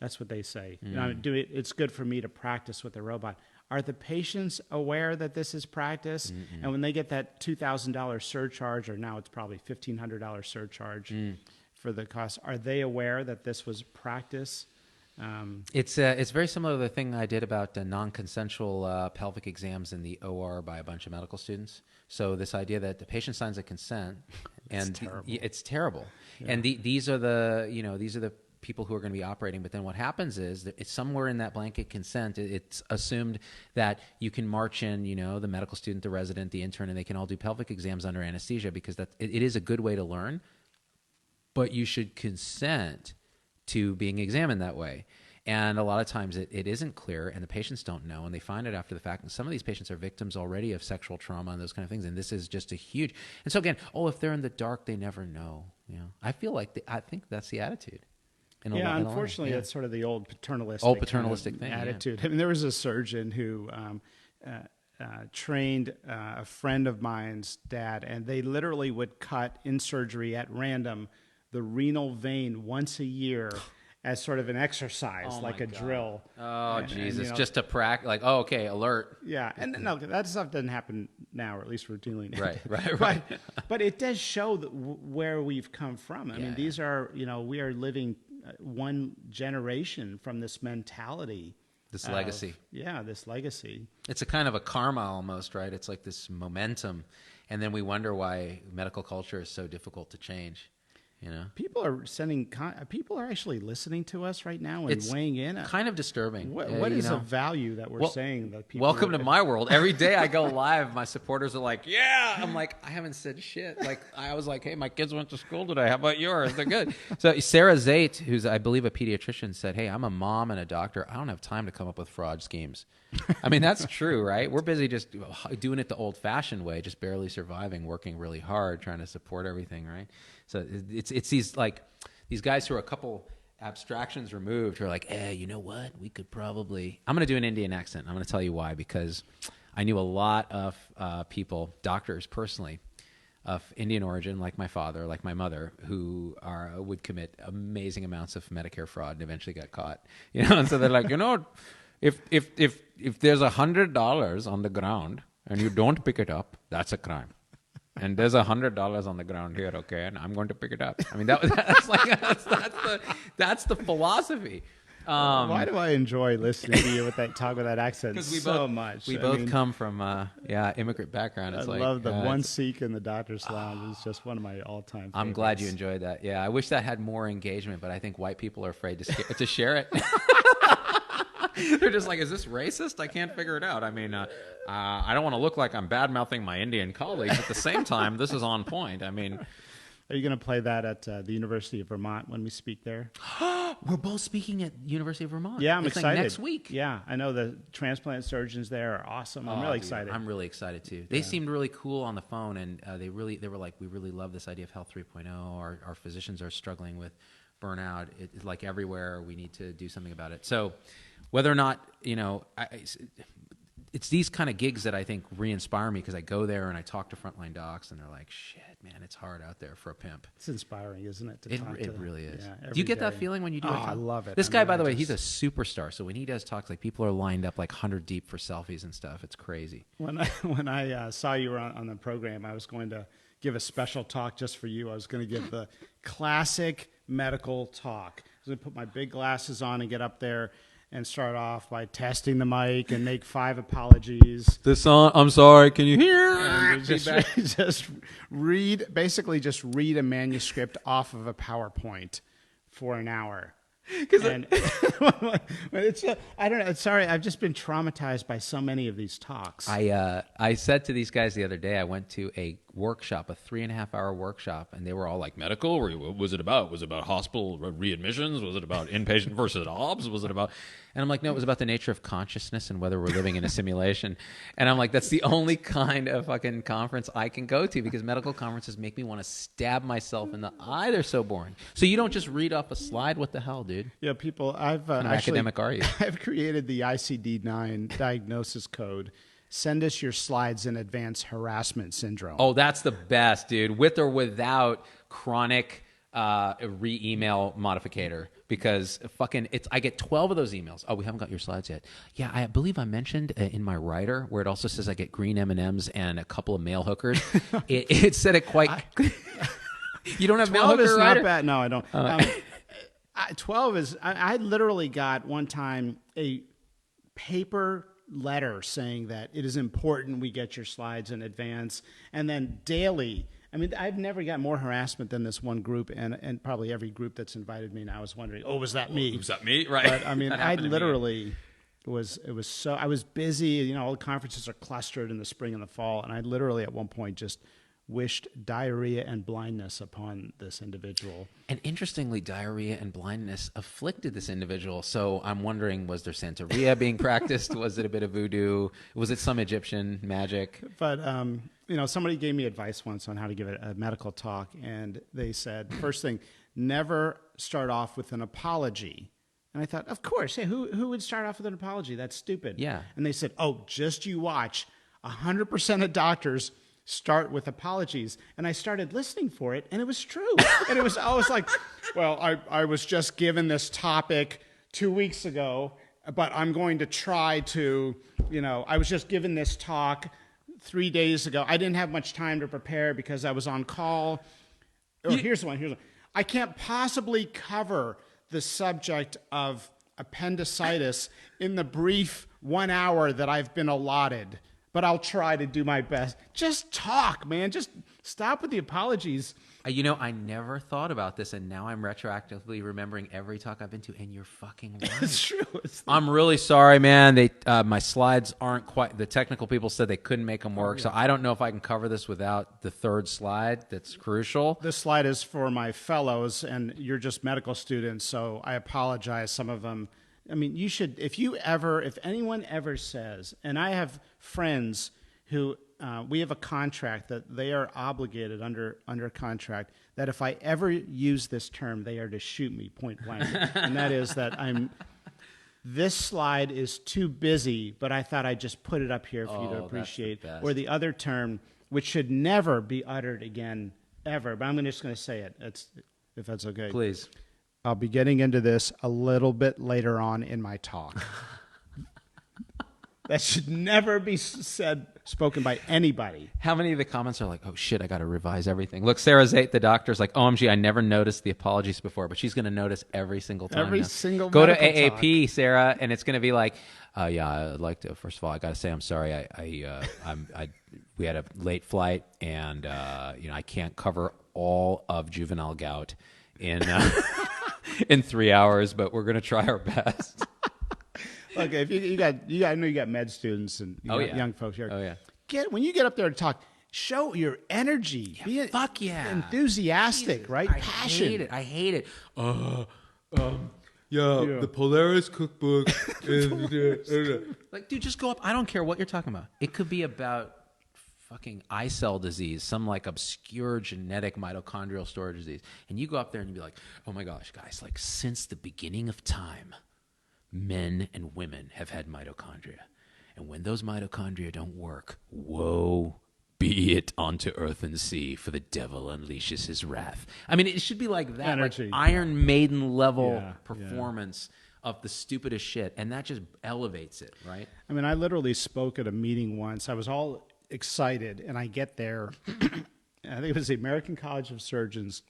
That's what they say. It's good for me to practice with the robot. Are the patients aware that this is practice? And when they get that $2,000 surcharge, or now it's probably $1,500 surcharge for the cost, are they aware that this was practice? It's very similar to the thing I did about non-consensual pelvic exams in the OR by a bunch of medical students. So this idea that the patient signs a consent, and it's terrible. Yeah. And these are the people who are going to be operating. But then what happens is that it's somewhere in that blanket consent, it's assumed that you can march in, the medical student, the resident, the intern, and they can all do pelvic exams under anesthesia, because it is a good way to learn. But you should consent to being examined that way. And a lot of times it isn't clear, and the patients don't know, and they find it after the fact. And some of these patients are victims already of sexual trauma and those kind of things. And this is just a huge. And so again, if they're in the dark, they never know. I think that's the attitude. Unfortunately, that's sort of the old paternalistic thing, attitude. I mean, there was a surgeon who trained a friend of mine's dad, and they literally would cut in surgery at random the renal vein once a year as sort of an exercise, like a drill. Oh, Jesus. Just to practice, like, okay, alert. Yeah. And no, that stuff doesn't happen now, or at least routinely. Right. But it does show where we've come from. I mean, these are, we are living one generation from this mentality. This legacy. This legacy. It's a kind of a karma almost, right? It's like this momentum. And then we wonder why medical culture is so difficult to change. People are actually listening to us right now and weighing in. Kind of disturbing. What is the value that we're saying that people? Welcome to my world. Every day I go live, my supporters are like, "Yeah." I'm like, I haven't said shit. Like I was like, "Hey, my kids went to school today. How about yours? They're good." So Sarah Zait, who's I believe a pediatrician, said, "Hey, I'm a mom and a doctor. I don't have time to come up with fraud schemes." I mean, that's true, right? We're busy just doing it the old-fashioned way, just barely surviving, working really hard, trying to support everything, right? So it's these guys who are a couple abstractions removed who are like, you know what? We could probably... I'm going to do an Indian accent. I'm going to tell you why, because I knew a lot of people, doctors personally, of Indian origin, like my father, like my mother, who would commit amazing amounts of Medicare fraud and eventually got caught. And so they're like, if there's $100 on the ground and you don't pick it up, that's a crime. And there's $100 on the ground here, okay, and I'm going to pick it up. I mean, that's the philosophy. Why do I enjoy listening to you talk with that accent so much? We both come from immigrant background. It's I love the one Sikh in the doctor's lounge. It's just one of my all-time favorites. I'm glad you enjoyed that. Yeah, I wish that had more engagement, but I think white people are afraid to share it. They're just like, is this racist? I can't figure it out. I mean, I don't want to look like I'm bad-mouthing my Indian colleagues. At the same time, this is on point. I mean... Are you going to play that at the University of Vermont when we speak there? We're both speaking at University of Vermont. Yeah, I'm excited. Like next week. Yeah, I know the transplant surgeons there are awesome. I'm really excited. I'm really excited, too. They seemed really cool on the phone, and they were like, we really love this idea of Health 3.0. Our physicians are struggling with burnout. It's like everywhere. We need to do something about it. So... whether or not, it's these kind of gigs that I think re-inspire me, because I go there and I talk to frontline docs and they're like, shit, man, it's hard out there for a pimp. It's inspiring, isn't it? It really is. Yeah, do you get that feeling when you do it? I love it. This guy, by the way, he's a superstar. So when he does talks, like people are lined up like 100 deep for selfies and stuff. It's crazy. When I saw you were on the program, I was going to give a special talk just for you. I was going to give the classic medical talk. I was going to put my big glasses on and get up there and start off by testing the mic and make 5 apologies. I'm sorry, can you hear? Just read a manuscript off of a PowerPoint for an hour. And it's I don't know. Sorry, I've just been traumatized by so many of these talks. I said to these guys the other day, I went to a workshop, a 3.5-hour workshop, and they were all like, medical? Or what was it about? Was it about hospital readmissions? Was it about inpatient versus obs? Was it about... And I'm like, no, it was about the nature of consciousness and whether we're living in a simulation. And I'm like, that's the only kind of fucking conference I can go to, because medical conferences make me want to stab myself in the eye. They're so boring. So you don't just read off a slide? What the hell, dude? Yeah, people, I've What kind of academic are you? I've created the ICD-9 diagnosis code. Send us your slides in advanced harassment syndrome. Oh, that's the best, dude. With or without chronic re-email modificator, because fucking I get 12 of those emails. Oh, we haven't got your slides yet. Yeah, I believe I mentioned in my writer where it also says I get green M&Ms and a couple of male hookers. it said it quite. You don't have male hooker is writer? not bad. No, I don't. 12 is. I literally got one time a paper letter saying that it is important we get your slides in advance, and then daily. I mean, I've never got more harassment than this one group, and probably every group that's invited me. And I was wondering, oh, was that me? Was that me? Right. But I mean, I literally was. It was so. I was busy. You know, all the conferences are clustered in the spring and the fall, and I literally at one point just wished diarrhea and blindness upon this individual. And interestingly, diarrhea and blindness afflicted this individual. So I'm wondering, was there Santeria being practiced? Was it a bit of voodoo? Was it some Egyptian magic? But, you know, somebody gave me advice once on how to give a medical talk, and they said, first thing, never start off with an apology. And I thought, of course, hey, who would start off with an apology? That's stupid. Yeah. And they said, oh, just you watch. 100% of doctors start with apologies. And I started listening for it, and it was true. And it was always like, well, I was just given this topic 2 weeks ago, but I'm going to try to, you know, I was just given this talk 3 days ago. I didn't have much time to prepare because I was on call. Here's one. I can't possibly cover the subject of appendicitis in the brief 1 hour that I've been allotted, but I'll try to do my best. Just talk, man. Just stop with the apologies. You know, I never thought about this, and now I'm retroactively remembering every talk I've been to, and you're fucking right. It's true. I'm really sorry, man. My slides aren't quite... The technical people said they couldn't make them work, so I don't know if I can cover this without the third slide. That's crucial. This slide is for my fellows, and you're just medical students, so I apologize. Some of them... I mean, you should... If anyone ever says... And I have friends who... we have a contract that they are obligated under contract that if I ever use this term, they are to shoot me point blank. And that is that this slide is too busy, but I thought I'd just put it up here for you to appreciate. Or the other term, which should never be uttered again, ever. But I'm just going to say it, if that's okay. Please. I'll be getting into this a little bit later on in my talk. That should never be spoken by anybody. How many of the comments are like, oh, shit, I got to revise everything? Look, Sarah Zate, the doctor's like, OMG, I never noticed the apologies before, but she's going to notice every single time. Every single Go to medical AAP, talk. Sarah, and it's going to be like, yeah, I'd like to, first of all, I got to say I'm sorry. We had a late flight, and you know, I can't cover all of juvenile gout in in 3 hours, but we're going to try our best. Okay, if I know you got med students and young folks here. Oh yeah. When you get up there to talk, show your energy. Yeah, fuck yeah. Enthusiastic, Jesus, right? Passion. I hate it. The Polaris cookbook. Like, dude, just go up. I don't care what you're talking about. It could be about fucking eye cell disease, some like obscure genetic mitochondrial storage disease. And you go up there and you be like, oh my gosh, guys, like since the beginning of time, men and women have had mitochondria. And when those mitochondria don't work, woe be it unto earth and sea, for the devil unleashes his wrath. I mean, it should be like that, Energy. like Iron Maiden level Yeah, performance of the stupidest shit. And that just elevates it, right? I mean, I literally spoke at a meeting once. I was all excited, and I get there. I think it was the American College of Surgeons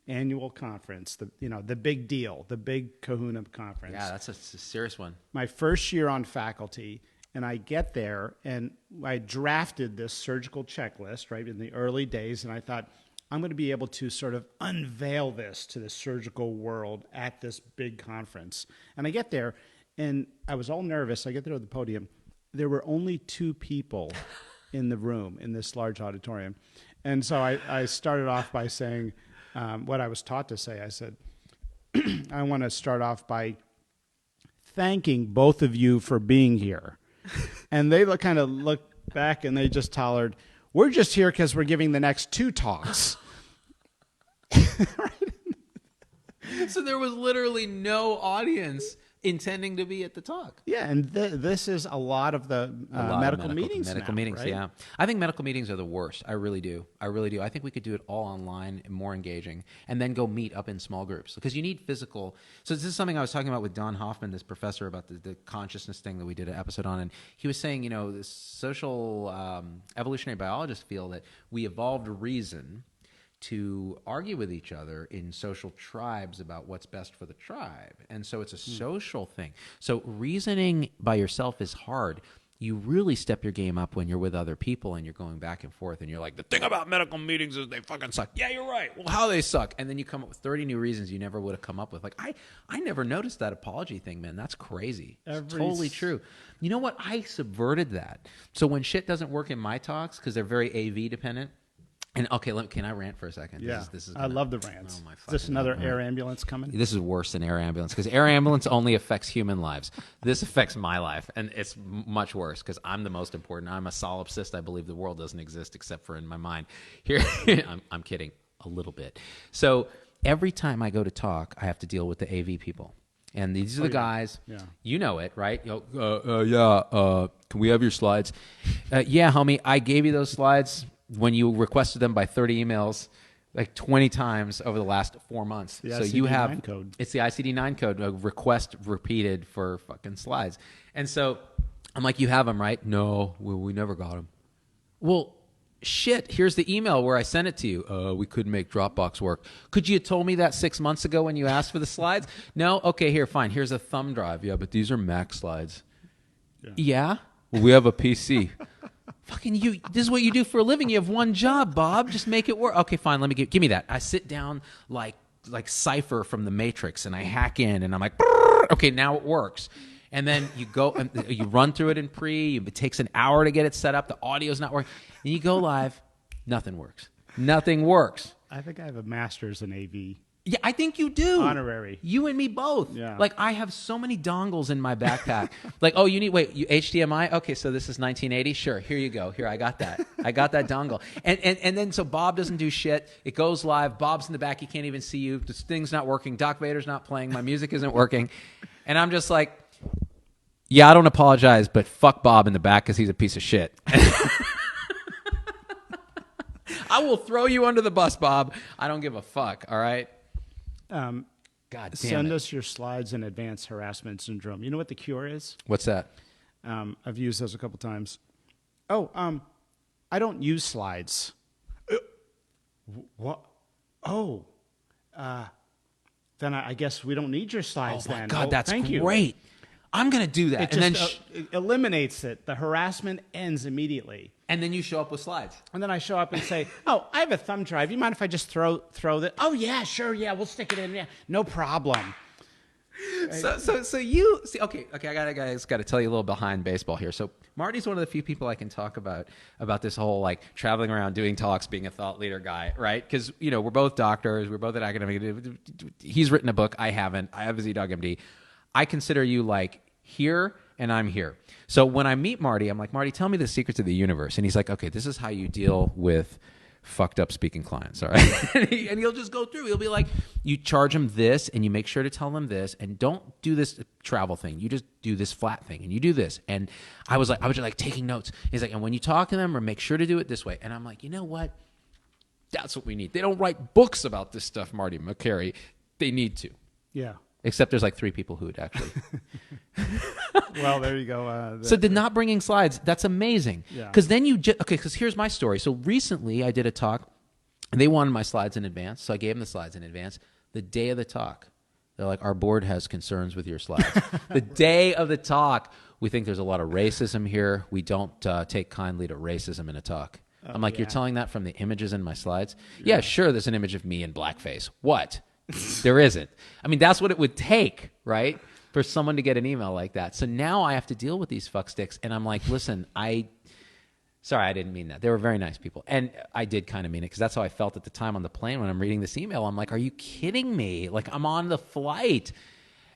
annual conference, the big deal, the big kahuna conference. Yeah, that's a serious one. My first year on faculty, and I get there, and I drafted this surgical checklist, right, in the early days, and I thought, I'm going to be able to sort of unveil this to the surgical world at this big conference. And I get there, and I was all nervous. I get there at the podium. There were only 2 people in the room, in this large auditorium. And so I started off by saying what I was taught to say. I said, I want to start off by thanking both of you for being here. And they kind of looked back, and they just hollered, we're just here because we're giving the next 2 talks. So there was literally no audience intending to be at the talk. Yeah, and this is a lot of the medical meetings Medical now, meetings, right? yeah. I think medical meetings are the worst. I really do. I think we could do it all online and more engaging, and then go meet up in small groups because you need physical. So this is something I was talking about with Don Hoffman, this professor, about the consciousness thing that we did an episode on, and he was saying, the social evolutionary biologists feel that we evolved reason to argue with each other in social tribes about what's best for the tribe. And so it's a social thing. So reasoning by yourself is hard. You really step your game up when you're with other people and you're going back and forth and you're like, the thing about medical meetings is they fucking suck. Yeah, you're right. Well, how they suck. And then you come up with 30 new reasons you never would have come up with. Like, I never noticed that apology thing, man. That's crazy. It's totally true. You know what? I subverted that. So when shit doesn't work in my talks, because they're very AV dependent, and okay, can I rant for a second? Yeah, this is I love the rants. Oh, my Is this another God. air ambulance coming? This is worse than air ambulance because air ambulance only affects human lives. This affects my life, and it's much worse because I'm the most important. I'm a solipsist. I believe the world doesn't exist except for in my mind. Here, I'm kidding a little bit. So every time I go to talk, I have to deal with the AV people. And these are the guys. Yeah. You know it, right? Can we have your slides? Yeah, homie, I gave you those slides when you requested them by 30 emails, like 20 times over the last 4 months. The So you have ICD-9 code. It's the ICD-9 code, a request repeated for fucking slides. And so I'm like, you have them, right? No, we never got them. Well, shit, here's the email where I sent it to you. We couldn't make Dropbox work. Could you have told me that 6 months ago when you asked for the slides? No? Okay, here, fine. Here's a thumb drive. Yeah, but these are Mac slides. Yeah? Well, we have a PC. Fucking you! This is what you do for a living. You have one job, Bob. Just make it work. Okay, fine. Let me give me that. I sit down like Cypher from the Matrix, and I hack in, and I'm like, okay, now it works. And then you go and you run through it in pre. It takes an hour to get it set up. The audio's not working. And you go live. Nothing works. Nothing works. I think I have a master's in AV. Yeah, I think you do. Honorary. You and me both. Yeah. Like, I have so many dongles in my backpack. Like, oh, you HDMI? Okay, so this is 1980? Sure, here you go. Here, I got that. I got that dongle. And then, so Bob doesn't do shit. It goes live. Bob's in the back. He can't even see you. This thing's not working. Doc Vader's not playing. My music isn't working. And I'm just like, yeah, I don't apologize, but fuck Bob in the back because he's a piece of shit. I will throw you under the bus, Bob. I don't give a fuck, all right? God damn Send it. us your slides in advanced harassment syndrome. You know what the cure is? What's that? I've used those a couple times. I don't use slides. What? Oh, then I guess we don't need your slides. Oh, my then. God, that's thank you. great. I'm going to do that. It just it eliminates it. The harassment ends immediately. And then you show up with slides. And then I show up and say, "Oh, I have a thumb drive. You mind if I just throw that? Oh yeah, sure, yeah, we'll stick it in. Yeah, no problem." So you see, okay. I got to tell you a little behind baseball here. So Marty's one of the few people I can talk about this whole like traveling around doing talks, being a thought leader guy, right? Because we're both doctors, we're both at academic. He's written a book, I haven't. I have a ZDoggMD. I consider you like here and I'm here. So when I meet Marty, I'm like, Marty, tell me the secrets of the universe. And he's like, okay, this is how you deal with fucked up speaking clients, all right? and he'll just go through. He'll be like, you charge them this and you make sure to tell them this and don't do this travel thing. You just do this flat thing and you do this. And I was just like taking notes. He's like, and when you talk to them, or make sure to do it this way. And I'm like, you know what? That's what we need. They don't write books about this stuff, Marty Makary. They need to. Yeah. Except there's like 3 people who would actually. Well, there you go. So did not bringing slides, that's amazing. Yeah. Because then because here's my story. So recently I did a talk, and they wanted my slides in advance, so I gave them the slides in advance. The day of the talk, they're like, our board has concerns with your slides. The day of the talk, we think there's a lot of racism here. We don't take kindly to racism in a talk. I'm like, you're telling that from the images in my slides? Yeah, sure, there's an image of me in blackface. What? There isn't. I mean, that's what it would take, right, for someone to get an email like that. So now I have to deal with these fucksticks, and I'm like, listen, sorry, I didn't mean that. They were very nice people. And I did kind of mean it because that's how I felt at the time on the plane when I'm reading this email. I'm like, are you kidding me? Like, I'm on the flight.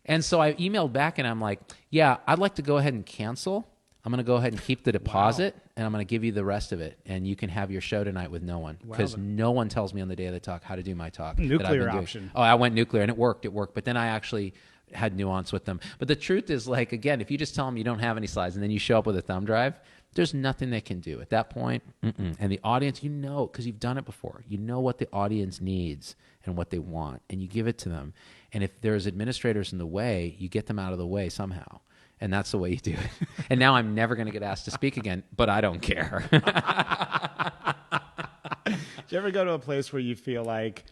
And so I emailed back and I'm like, yeah, I'd like to go ahead and cancel. I'm going to go ahead and keep the deposit, and I'm going to give you the rest of it. And you can have your show tonight with no one, because no one tells me on the day of the talk how to do my talk. Nuclear option. Oh, I went nuclear, and it worked. But then I actually had nuance with them. But the truth is, like, again, if you just tell them you don't have any slides and then you show up with a thumb drive, there's nothing they can do at that point. And the audience, you know, because you've done it before, you know what the audience needs and what they want, and you give it to them. And if there's administrators in the way, you get them out of the way somehow. And that's the way you do it. And now I'm never going to get asked to speak again, but I don't care. Do you ever go to a place where you feel like,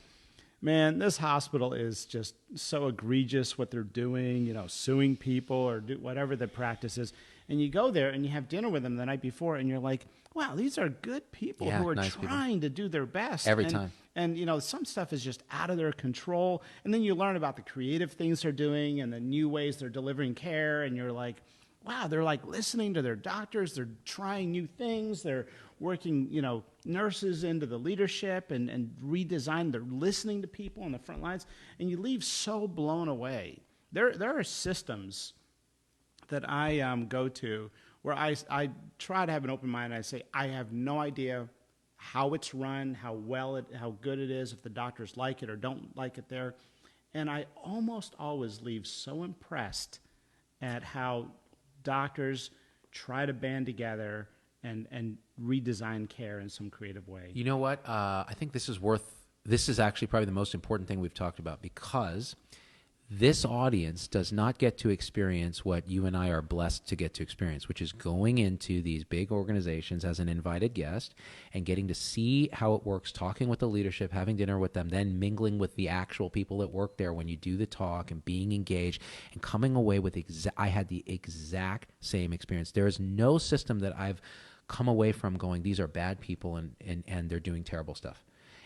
man, this hospital is just so egregious what they're doing, you know, suing people or do whatever the practice is. And you go there and you have dinner with them the night before and you're like, wow, these are good people who are nice trying to do their best. Every time. And, you know, some stuff is just out of their control. And then you learn about the creative things they're doing and the new ways they're delivering care. And you're like, wow, they're like listening to their doctors. They're trying new things. They're working, you know, nurses into the leadership and redesign. They're listening to people on the front lines. And you leave so blown away. There are systems that I go to where I try to have an open mind. I say, I have no idea how it's run, how good it is, if the doctors like it or don't like it there. And I almost always leave so impressed at how doctors try to band together and redesign care in some creative way. You know what? I think this is actually probably the most important thing we've talked about, because this audience does not get to experience what you and I are blessed to get to experience, which is going into these big organizations as an invited guest and getting to see how it works, talking with the leadership, having dinner with them, then mingling with the actual people that work there when you do the talk and being engaged and coming away with I had the exact same experience. There is no system that I've come away from going, these are bad people and they're doing terrible stuff.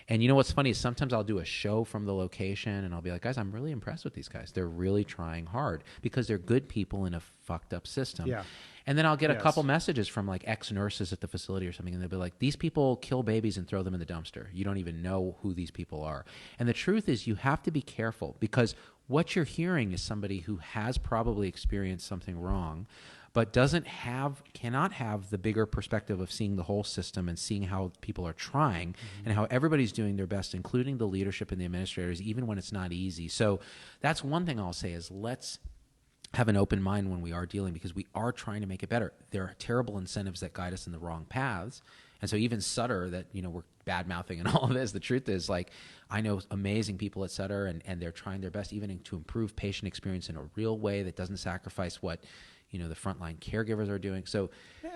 And you know what's funny is sometimes I'll do a show from the location and I'll be like, guys, I'm really impressed with these guys. They're really trying hard because they're good people in a fucked up system. Yeah. And then I'll get a couple messages from like ex-nurses at the facility or something, and they'll be like, these people kill babies and throw them in the dumpster. You don't even know who these people are. And the truth is you have to be careful, because what you're hearing is somebody who has probably experienced something wrong, but cannot have the bigger perspective of seeing the whole system and seeing how people are trying and how everybody's doing their best, including the leadership and the administrators, even when it's not easy. So that's one thing I'll say is let's have an open mind when we are dealing, because we are trying to make it better. There are terrible incentives that guide us in the wrong paths. And so even Sutter, that, you know, we're bad-mouthing and all of this, the truth is, like, I know amazing people at Sutter, and they're trying their best even to improve patient experience in a real way that doesn't sacrifice what, you know, the frontline caregivers are doing. So,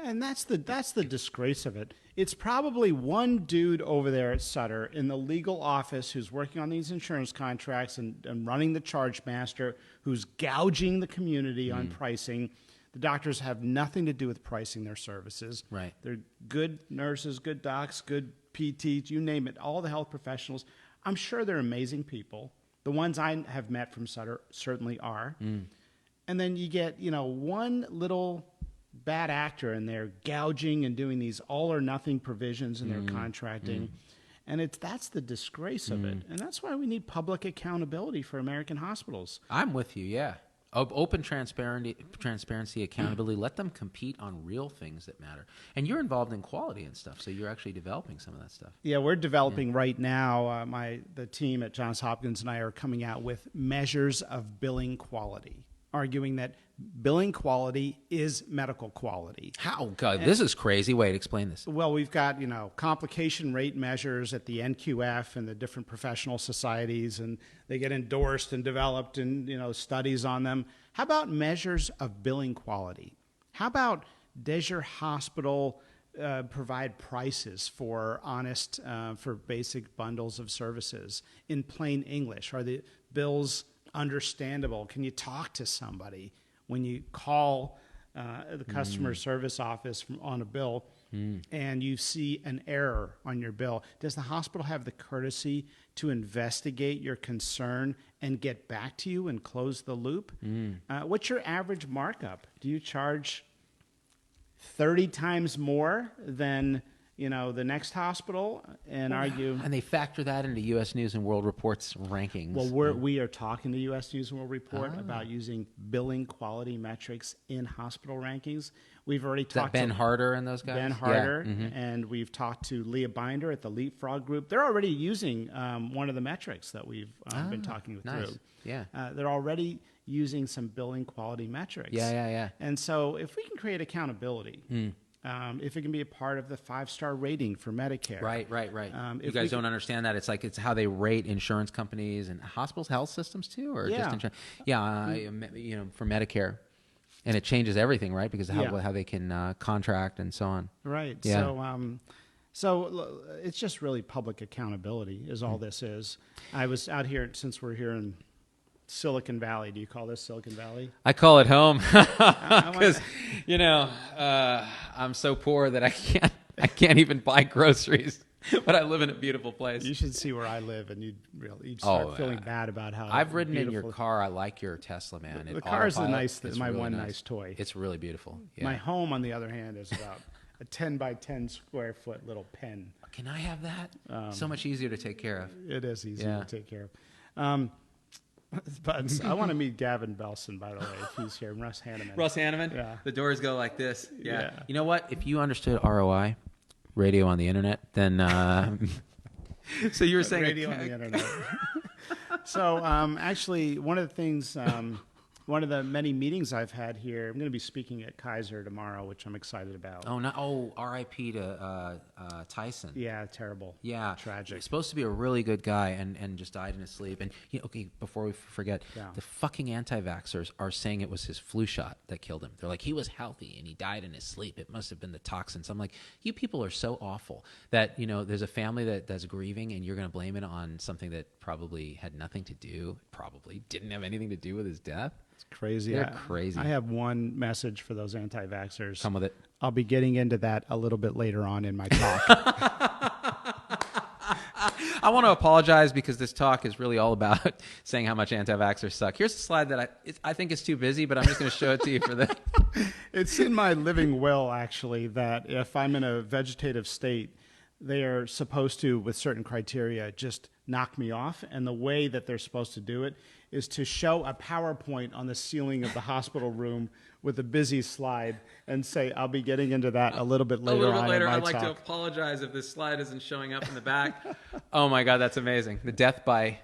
and that's the disgrace of it. It's probably one dude over there at Sutter in the legal office who's working on these insurance contracts and running the charge master, who's gouging the community on pricing. The doctors have nothing to do with pricing their services. Right. They're good nurses, good docs, good PTs, you name it, all the health professionals. I'm sure they're amazing people. The ones I have met from Sutter certainly are. And then you get, you know, one little bad actor in there gouging and doing these all or nothing provisions in their contracting. And that's the disgrace of it. And that's why we need public accountability for American hospitals. I'm with you, yeah. Open transparency, accountability. Let them compete on real things that matter. And you're involved in quality and stuff, so you're actually developing some of that stuff. Yeah, we're developing right now. The team at Johns Hopkins and I are coming out with measures of billing quality, arguing that billing quality is medical quality. How? God, this is crazy. Wait, explain this. Well, we've got, you know, complication rate measures at the NQF and the different professional societies, and they get endorsed and developed and, you know, studies on them. How about measures of billing quality? How about does your hospital provide prices for for basic bundles of services in plain English? Are the bills understandable? Can you talk to somebody when you call the customer service office on a bill? and you see an error on your bill, does the hospital have the courtesy to investigate your concern and get back to you and close the loop? What's your average markup? Do you charge 30 times more than the next hospital and argue? And they factor that into U.S. News and World Report's rankings. Well, we are talking to U.S. News and World Report about using billing quality metrics in hospital rankings. We've already talked Ben to Harder and those guys? Ben Harder, and we've talked to Leah Binder at the Leapfrog Group. They're already using one of the metrics that we've been talking through. Yeah. They're already using some billing quality metrics. Yeah. And so if we can create accountability, if it can be a part of the 5-star rating for Medicare. Right. You If guys we don't understand that. It's how they rate insurance companies and hospitals, health systems too, or just insurance? Yeah, for Medicare. And it changes everything, right? Because of how they can contract and so on. Right. Yeah. So it's just really public accountability is all this is. I was out here, since we're here in Silicon Valley. Do you call this Silicon Valley? I call it home because, I'm so poor that I can't even buy groceries. But I live in a beautiful place. You should see where I live, and you'd start feeling bad about how I've ridden beautiful. in your car. I like your Tesla, man. The car is my really one nice toy. It's really beautiful. Yeah. My home, on the other hand, is about a 10 by 10 square foot little pen. Can I have that? So much easier to take care of. It is easy to take care of. But I want to meet Gavin Belson, by the way, if he's here. Russ Hanneman. Russ Hanneman? Yeah. The doors go like this. Yeah. Yeah. You know what? If you understood ROI, radio on the internet, then so you were saying radio on the internet. So actually, one of the things, one of the many meetings I've had here, I'm going to be speaking at Kaiser tomorrow, which I'm excited about. R.I.P. to Tyson. Yeah, terrible. Yeah, tragic. He's supposed to be a really good guy and just died in his sleep. And before we forget, the fucking anti-vaxxers are saying it was his flu shot that killed him. They're like, he was healthy and he died in his sleep. It must have been the toxins. I'm like, you people are so awful that there's a family that's grieving and you're going to blame it on something that probably had nothing to do, probably didn't have anything to do with his death. It's crazy. They're crazy. I have one message for those anti-vaxxers. Come with it. I'll be getting into that a little bit later on in my talk. I want to apologize because this talk is really all about saying how much anti-vaxxers suck. Here's a slide that I think is too busy, but I'm just going to show it to you for the... It's in my living will, actually, that if I'm in a vegetative state, they are supposed to, with certain criteria, just knock me off. And the way that they're supposed to do it is to show a PowerPoint on the ceiling of the hospital room with a busy slide and say, I'll be getting into that a little bit later on in my I'd like to apologize if this slide isn't showing up in the back. Oh, my God, that's amazing. The death by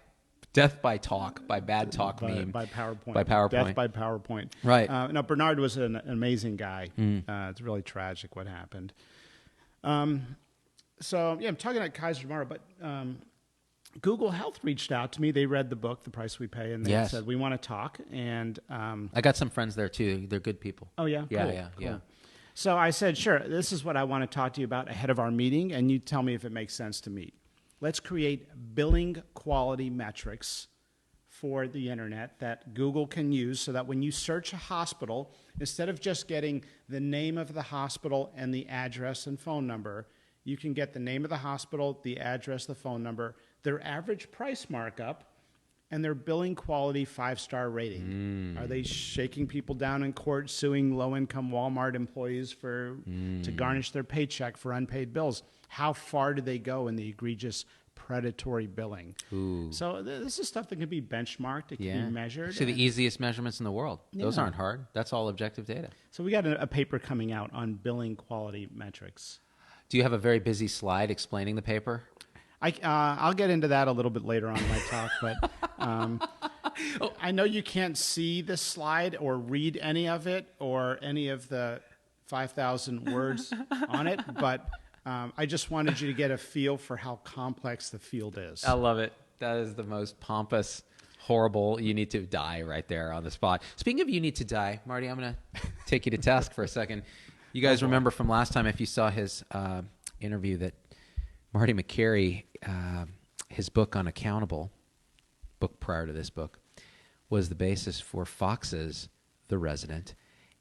talk, by bad talk meme. By PowerPoint. By PowerPoint. Death by PowerPoint. Right. Now, Bernard was an amazing guy. It's really tragic what happened. So, I'm talking at Kaiser tomorrow, but Google Health reached out to me. They read the book, The Price We Pay, and they said, we want to talk. And I got some friends there, too. They're good people. Oh, yeah? Yeah. So I said, sure, this is what I want to talk to you about ahead of our meeting, and you tell me if it makes sense to meet. Let's create billing quality metrics for the internet that Google can use so that when you search a hospital, instead of just getting the name of the hospital and the address and phone number, you can get the name of the hospital, the address, the phone number, their average price markup, and their billing quality 5-star rating. Are they shaking people down in court, suing low-income Walmart employees to garnish their paycheck for unpaid bills? How far do they go in the egregious predatory billing? Ooh. So this is stuff that can be benchmarked, it can be measured. See, the easiest measurements in the world. Those aren't hard. That's all objective data. So we got a paper coming out on billing quality metrics. Do you have a very busy slide explaining the paper? I'll get into that a little bit later on in my talk, but I know you can't see this slide or read any of it or any of the 5,000 words on it, but I just wanted you to get a feel for how complex the field is. I love it. That is the most pompous, horrible, you need to die right there on the spot. Speaking of you need to die, Marty, I'm going to take you to task for a second. You guys remember from last time, if you saw his interview, that Marty Makary, his book Unaccountable, book prior to this book, was the basis for Fox's The Resident.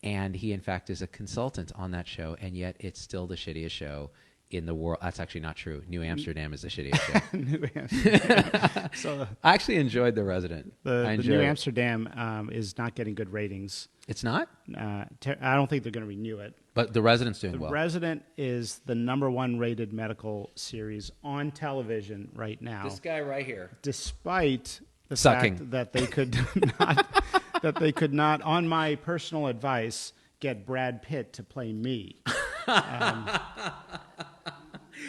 And he, in fact, is a consultant on that show, and yet it's still the shittiest show in the world. That's actually not true. New Amsterdam is the shittiest show. New Amsterdam. So I actually enjoyed The Resident. the New Amsterdam is not getting good ratings. It's not? I don't think they're going to renew it. But The Resident's doing The well. Resident is the #1 rated medical series on television right now. This guy right here. Despite the Sucking. fact that they could not, on my personal advice, get Brad Pitt to play me.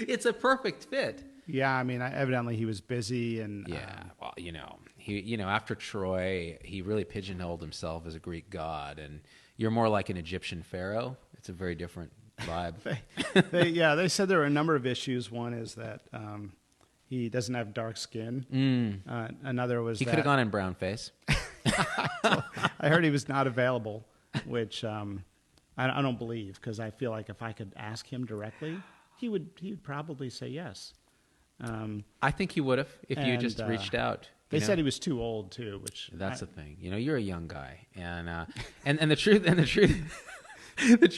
It's a perfect fit. Yeah, I mean, evidently he was busy, and Yeah, well, after Troy, he really pigeonholed himself as a Greek god, and you're more like an Egyptian pharaoh. It's a very different vibe. they said there were a number of issues. One is that he doesn't have dark skin. Another was He could have gone in brown face. I heard he was not available, which I don't believe, because I feel like if I could ask him directly, he would probably say yes. I think he would have if you just reached out. They said he was too old too, which That's the thing. You're a young guy, and the truth the truth.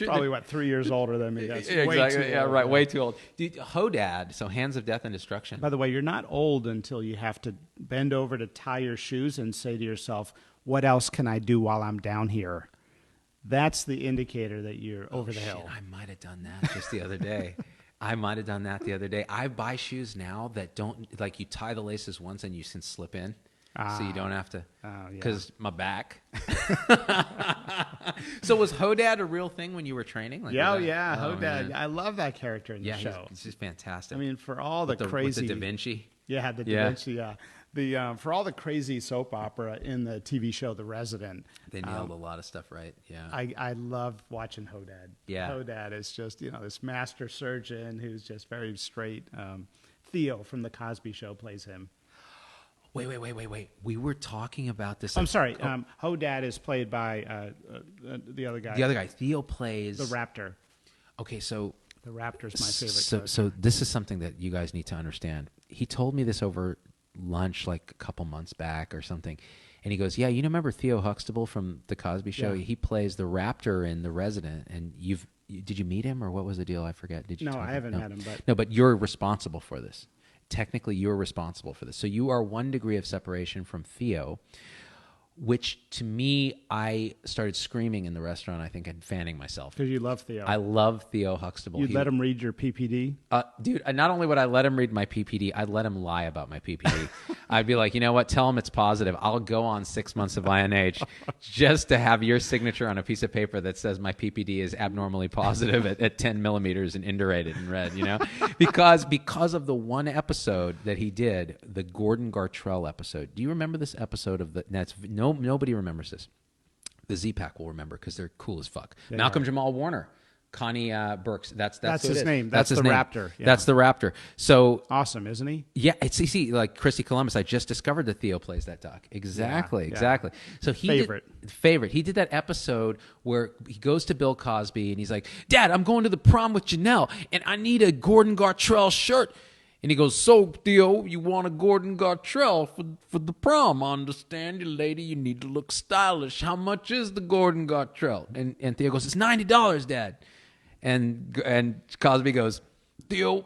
probably 3 years older than me. That's Yeah, way exactly. too Yeah, old. right. Way too old. Dude, Hodad. So Hands of Death and Destruction. By the way, you're not old until you have to bend over to tie your shoes and say to yourself, "What else can I do while I'm down here?" That's the indicator that you're over the hill. I might have done that just the other day. I buy shoes now that don't, like, you tie the laces once and you can slip in. So you don't have to, because my back. So was Hodad a real thing when you were training? Like, Hodad. man. I love that character in the show. It's just fantastic. I mean, for all the with crazy... with the Da Vinci. Yeah, the Da Vinci, for all the crazy soap opera in the TV show The Resident. They nailed a lot of stuff right, yeah. I love watching Hodad. Yeah. Hodad is just, this master surgeon who's just very straight. Theo from The Cosby Show plays him. Wait. We were talking about this. I'm sorry. Hodad is played by the other guy. The other guy. Theo plays... The Raptor. Okay, so... The Raptor's my favorite. So this is something that you guys need to understand. He told me this over lunch like a couple months back or something. And he goes, yeah, remember Theo Huxtable from The Cosby Show? Yeah. He plays the Raptor in The Resident. And did you meet him, or what was the deal? I forget. Did you? No, I haven't met him. But you're responsible for this. Technically, you're responsible for this. So you are 1 degree of separation from Theo, which to me, I started screaming in the restaurant, I think, and fanning myself. Because you love Theo. I love Theo Huxtable. You'd let him read your PPD? Dude, not only would I let him read my PPD, I'd let him lie about my PPD. I'd be like, you know what? Tell him it's positive. I'll go on 6 months of INH just to have your signature on a piece of paper that says my PPD is abnormally positive at 10 millimeters and indurated in red, Because of the one episode that he did, the Gordon Gartrell episode. Do you remember this episode of nobody remembers this. The Z-Pack will remember because they're cool as fuck. Yeah. Malcolm Jamal Warner, Connie Burks. That's his name. That's his the name. Raptor. Yeah. That's the Raptor. So awesome, isn't he? Yeah, it's easy. Like Chrissy Columbus, I just discovered that Theo plays that doc. Exactly. So favorite. He did that episode where he goes to Bill Cosby and he's like, "Dad, I'm going to the prom with Janelle, and I need a Gordon Gartrell shirt." And he goes, "So, Theo, you want a Gordon Gartrell for the prom? I understand you, lady. You need to look stylish. How much is the Gordon Gartrell?" And Theo goes, "It's $90, Dad." And Cosby goes, "Theo,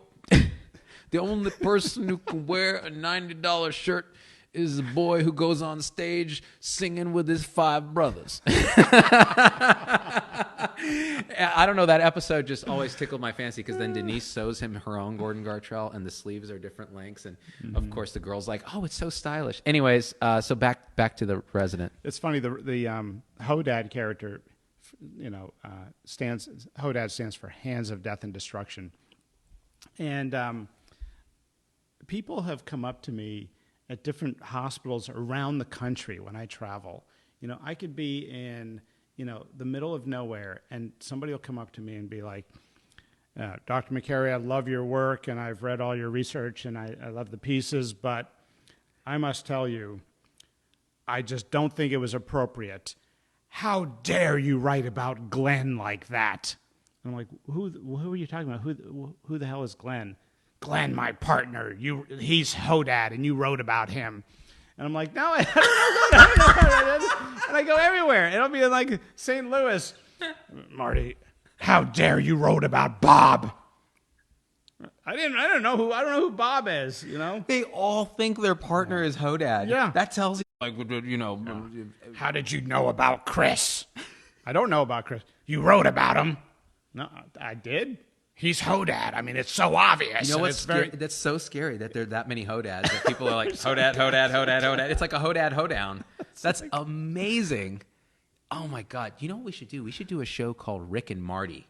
the only person who can wear a $90 shirt is the boy who goes on stage singing with his 5 brothers." I don't know, that episode just always tickled my fancy because then Denise sews him her own Gordon Gartrell and the sleeves are different lengths, and of course the girl's like, "Oh, it's so stylish." Anyways, so back to The Resident. It's funny, the Hodad character, Hodad stands for Hands of Death and Destruction, and people have come up to me at different hospitals around the country when I travel. I could be in the middle of nowhere, and somebody will come up to me and be like, "Dr. Makary, I love your work, and I've read all your research, and I love the pieces, but I must tell you, I just don't think it was appropriate. How dare you write about Glenn like that?" And I'm like, who are you talking about? Who the hell is Glenn? "Glenn, my partner. He's Hodad, and you wrote about him." And I'm like, "No, I don't know. And I go everywhere. It'll be in like St. Louis. Marty, how dare you wrote about Bob? I don't know who Bob is, you know? They all think their partner is Hodad. Yeah. That tells you, like, you know. How did you know about Chris? I don't know about Chris. You wrote about him. No, I did. He's Hodad. I mean, it's so obvious. You know what's scary? That's so scary that there are that many Hodads. That people are like, Hodad. It's like a Hodad hoedown. That's amazing. Oh, my God. You know what we should do? We should do a show called Rick and Marty.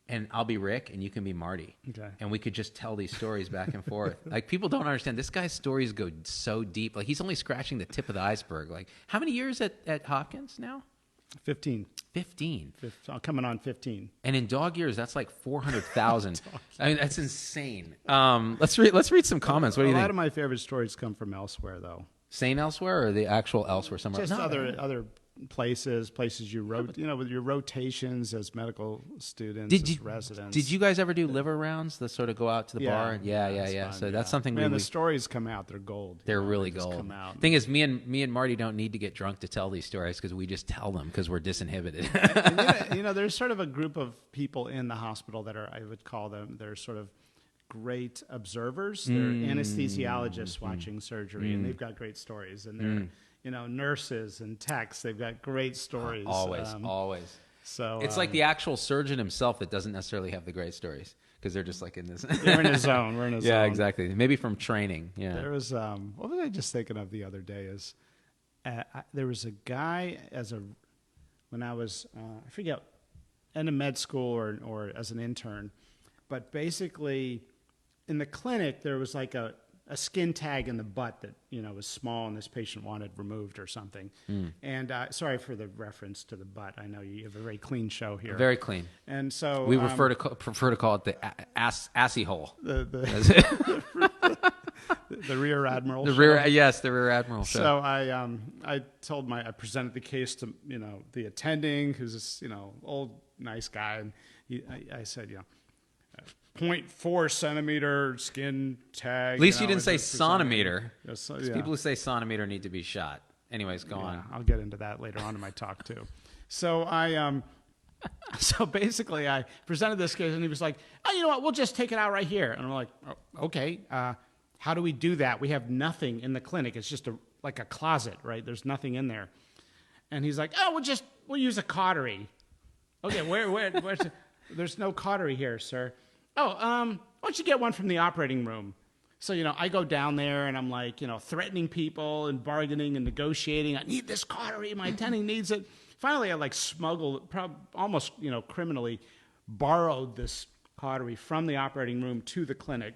And I'll be Rick, and you can be Marty. Okay. And we could just tell these stories back and forth. Like, people don't understand. This guy's stories go so deep. Like, he's only scratching the tip of the iceberg. Like, how many years at Hopkins now? 15. 15. Coming on 15. And in dog years, that's like 400,000. I mean, that's insane. Let's read some comments. What do you think? A think? lot of my favorite stories come from elsewhere, though. Sane elsewhere or the actual elsewhere somewhere? Just other places you wrote, you know, with your rotations as medical students, as residents. Did you guys ever do liver rounds that sort of go out to the bar? Yeah. Fun, So that's something. Man, the stories come out; they're gold. They're really gold. Come out. Thing is, me and Marty don't need to get drunk to tell these stories because we just tell them because we're disinhibited. You know, there's sort of a group of people in the hospital that are, I would call them, they're sort of great observers. They're anesthesiologists watching surgery, and they've got great stories. And they're you know, nurses and techs, they've got great stories. Always. So it's like the actual surgeon himself that doesn't necessarily have the great stories because they're just like in this. We're in a zone. We're in a zone. Yeah, exactly. Maybe from training. Yeah. There was what was I just thinking of the other day is there was a guy when I was I forget in a med school or as an intern, but basically in the clinic there was like a skin tag in the butt that, you know, was small and this patient wanted removed or something. And sorry for the reference to the butt. I know you have a very clean show here. Very clean. And so we prefer to call it the assy hole. The rear admiral. The rear admiral show. So I presented the case to, you know, the attending, who's this, you know, old nice guy, and I said, you know, 0.4 centimeter skin tag. At least you didn't say sonometer. Yeah. People who say sonometer need to be shot. Anyways, go on. I'll get into that later on in my talk too. So so basically I presented this case and he was like, oh, you know what? We'll just take it out right here. And I'm like, oh, okay. How do we do that? We have nothing in the clinic. It's just like a closet, right? There's nothing in there. And he's like, oh, we'll use a cautery. Okay, where's there's no cautery here, sir. Oh, why don't you get one from the operating room? So, you know, I go down there and I'm like, you know, threatening people and bargaining and negotiating. I need this cautery. My attending needs it. Finally, I like smuggled, almost, you know, criminally borrowed this cautery from the operating room to the clinic,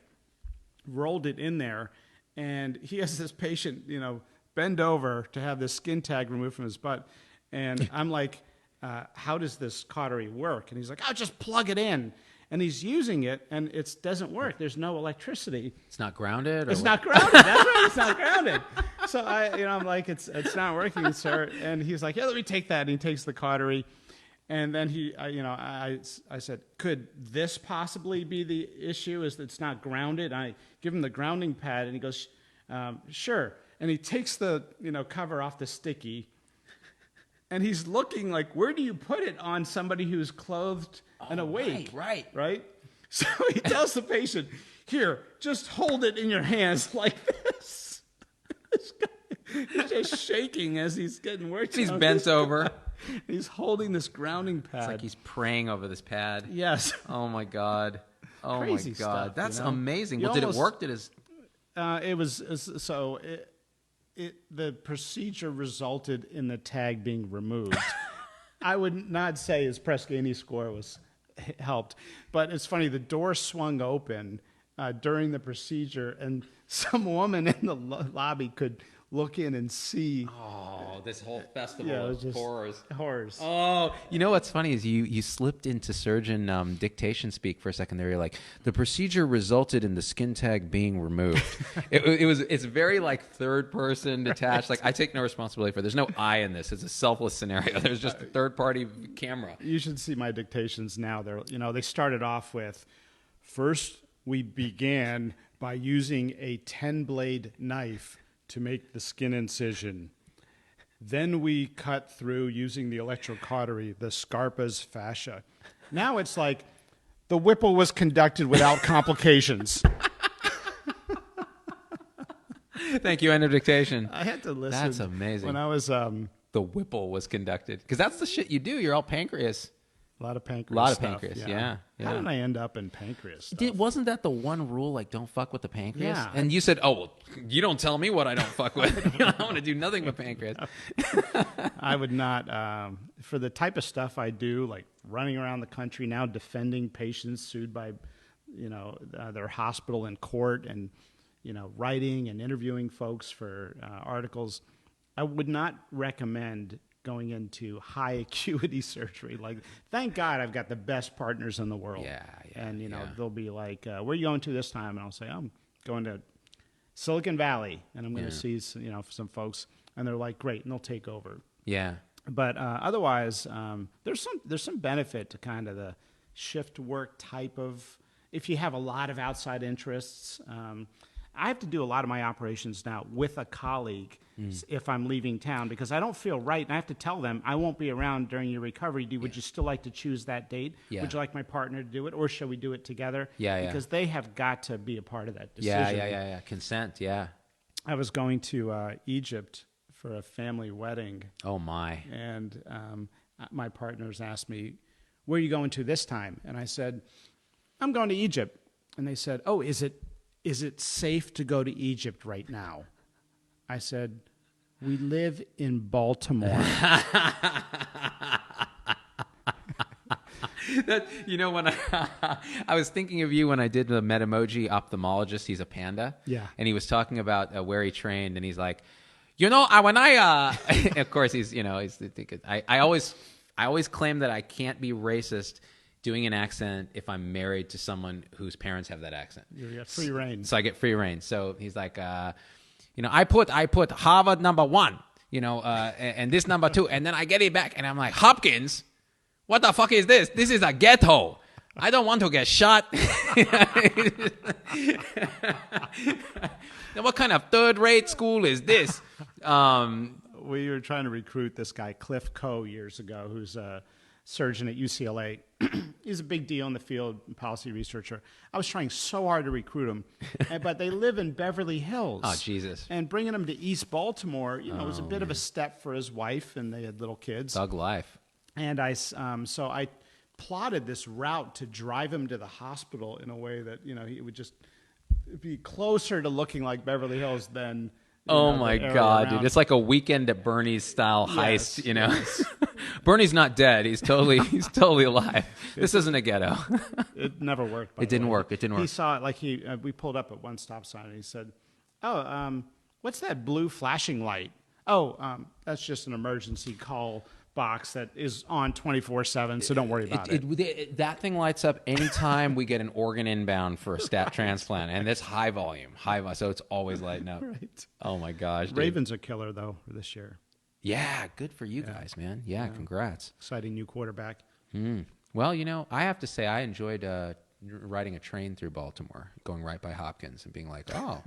rolled it in there, and he has this patient, you know, bend over to have this skin tag removed from his butt. And I'm like, how does this cautery work? And he's like, oh, just plug it in. And he's using it, and it doesn't work. There's no electricity. It's not grounded? It's not grounded. That's right. It's not grounded. So I'm like, it's not working, sir. And he's like, yeah, let me take that. And he takes the cautery. And then I said, could this possibly be the issue, is that it's not grounded? I give him the grounding pad, and he goes, sure. And he takes the, you know, cover off the sticky, and he's looking like, where do you put it on somebody who's clothed and awake? Right? So he tells the patient, here, just hold it in your hands like this. This guy is just shaking as he's getting worked. He's bent over. He's holding this grounding pad. It's like he's praying over this pad. Yes. Oh, my God. Oh, Crazy my God. stuff, That's you know? amazing. Well, did it work? The procedure resulted in the tag being removed. I would not say his Press-Ganey score was helped, but it's funny. The door swung open during the procedure, and some woman in the lobby could look in and see. Oh, this whole festival of horrors. Oh, you know what's funny is you slipped into surgeon dictation speak for a second there. You're like, the procedure resulted in the skin tag being removed. It's very like third person detached. Like, I take no responsibility for it. There's no I in this. It's a selfless scenario. There's just a third party camera. You should see my dictations now. They started off with, first we began by using a 10-blade knife to make the skin incision. Then we cut through using the electrocautery, the Scarpa's fascia. Now it's like the Whipple was conducted without complications. Thank you, end of dictation. I had to listen. That's amazing. When I was a The Whipple was conducted. Because that's the shit you do. You're all pancreas. lot of pancreas. A lot of stuff, pancreas, yeah. How did I end up in pancreas stuff? Wasn't that the one rule, like, don't fuck with the pancreas? Yeah. And you said, oh, well, you don't tell me what I don't fuck with. I want to do nothing with pancreas. I would not, for the type of stuff I do, like running around the country now, defending patients sued by, their hospital in court, and writing and interviewing folks for articles. I would not recommend going into high acuity surgery. Like, thank God I've got the best partners in the world. Yeah. And they'll be like, "Where are you going to this time?" And I'll say, "I'm going to Silicon Valley, and I'm going to see some folks." And they're like, "Great," and they'll take over. Yeah. But otherwise, there's some benefit to kind of the shift work type of. If you have a lot of outside interests, I have to do a lot of my operations now with a colleague if I'm leaving town, because I don't feel right, and I have to tell them, I won't be around during your recovery. Would you still like to choose that date? Yeah. Would you like my partner to do it, or shall we do it together? Yeah. Because they have got to be a part of that decision. Yeah. Consent, yeah. I was going to Egypt for a family wedding. Oh, my. And my partners asked me, "Where are you going to this time?" And I said, "I'm going to Egypt." And they said, "Oh, is it safe to go to Egypt right now?" I said, "We live in Baltimore." When I was thinking of you when I did the Metamoji ophthalmologist, he's a panda. Yeah. And he was talking about where he trained, and he's like, of course I always claim that I can't be racist doing an accent if I'm married to someone whose parents have that accent. You get free reign. So I get free reign. So he's like, I put Harvard number 1, and this number 2, and then I get it back, and I'm like, Hopkins, what the fuck is this? This is a ghetto. I don't want to get shot. What kind of third-rate school is this? We were trying to recruit this guy, Cliff Coe, years ago, who's a surgeon at UCLA. He's a big deal in the field, policy researcher. I was trying so hard to recruit him, but they live in Beverly Hills. Oh, Jesus. And bringing him to East Baltimore, was a bit of a step for his wife, and they had little kids. Thug life. And I plotted this route to drive him to the hospital in a way that, he would just be closer to looking like Beverly Hills than... Oh my God, dude! It's like a Weekend at Bernie's style heist, Yes. Bernie's not dead; he's totally alive. This isn't a ghetto. It never worked. It didn't work. He saw it like we pulled up at one stop sign, and he said, "Oh, what's that blue flashing light? Oh, that's just an emergency call box that is on 24/7, so don't worry about it." That thing lights up anytime we get an organ inbound for a stat transplant, and it's high volume, so it's always lighting up. Right. Oh my gosh, dude. Ravens are killer though for this year. Yeah, good for you guys, man. Yeah, congrats. Exciting new quarterback. Well, I have to say I enjoyed riding a train through Baltimore, going right by Hopkins and being like, "Oh,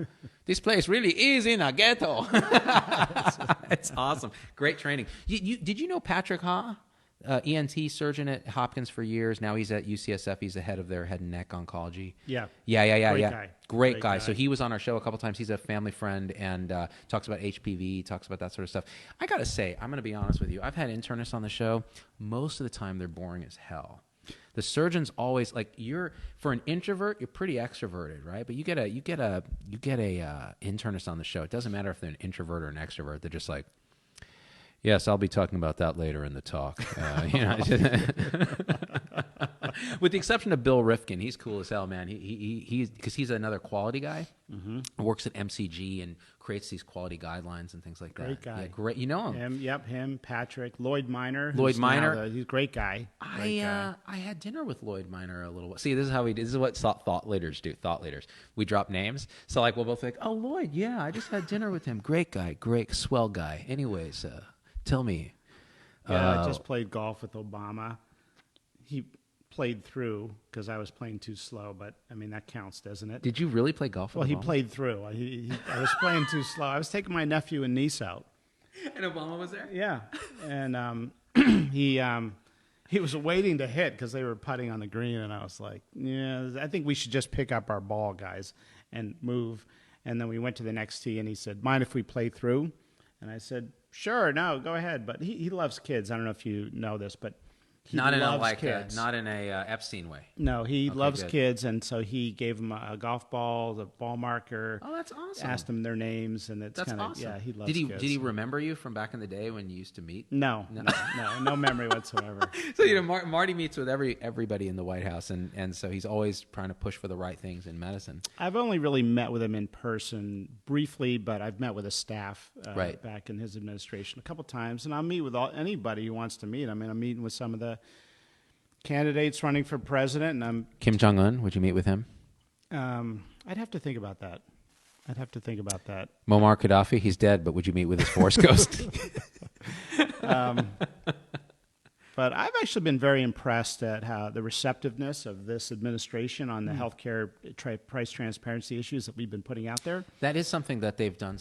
this place really is in a ghetto." It's awesome. Great training. Did you know Patrick Ha, ENT surgeon at Hopkins for years? Now he's at UCSF. He's the head of their head and neck oncology. Yeah. Great guy. So he was on our show a couple times. He's a family friend and talks about HPV, talks about that sort of stuff. I got to say, I'm going to be honest with you. I've had internists on the show. Most of the time, they're boring as hell. The surgeon's always like, for an introvert, you're pretty extroverted, right? But you get a internist on the show. It doesn't matter if they're an introvert or an extrovert. They're just like, yes, I'll be talking about that later in the talk. With the exception of Bill Rifkin, he's cool as hell, man. He's another quality guy. Mm-hmm. Works at MCG and creates these quality guidelines and things like that. Great guy. Yeah, great. You know him? Him, Patrick, Lloyd Minor. He's a great guy. I had dinner with Lloyd Minor a little while. See, this is what thought leaders do. Thought leaders. We drop names. So we'll both think, "Oh, Lloyd, yeah, I just had dinner with him. Great guy, great, swell guy." Anyways, tell me. Yeah, I just played golf with Obama. He played through because I was playing too slow, but I mean that counts, doesn't it? Did you really play golf with Obama? He played through. I was playing too slow. I was taking my nephew and niece out. And Obama was there? Yeah, and he was waiting to hit because they were putting on the green, and I was like, yeah, I think we should just pick up our ball, guys, and move. And then we went to the next tee, and he said, mind if we play through? And I said, sure, no, go ahead. But he loves kids. I don't know if you know this, but he Not in loves a kids. not in a Epstein way. No, he loves good. kids, and so he gave them a golf ball, the ball marker. Oh, that's awesome. Asked them their names, and it's That's kind of awesome. yeah. He loves Did kids. he remember you from back in the day when you used to meet? No memory whatsoever. So Marty meets with everybody in the White House, and so he's always trying to push for the right things in medicine. I've only really met with him in person briefly, but I've met with his staff Right. back in his administration a couple times, and I'll meet with anybody who wants to meet. I mean, I'm meeting with some of the candidates running for president, and I'm Kim Jong-un, would you meet with him? I'd have to think about that. Muammar Gaddafi, he's dead, but would you meet with his Force Ghost? But I've actually been very impressed at how the receptiveness of this administration on the healthcare price transparency issues that we've been putting out there. That is something that they've done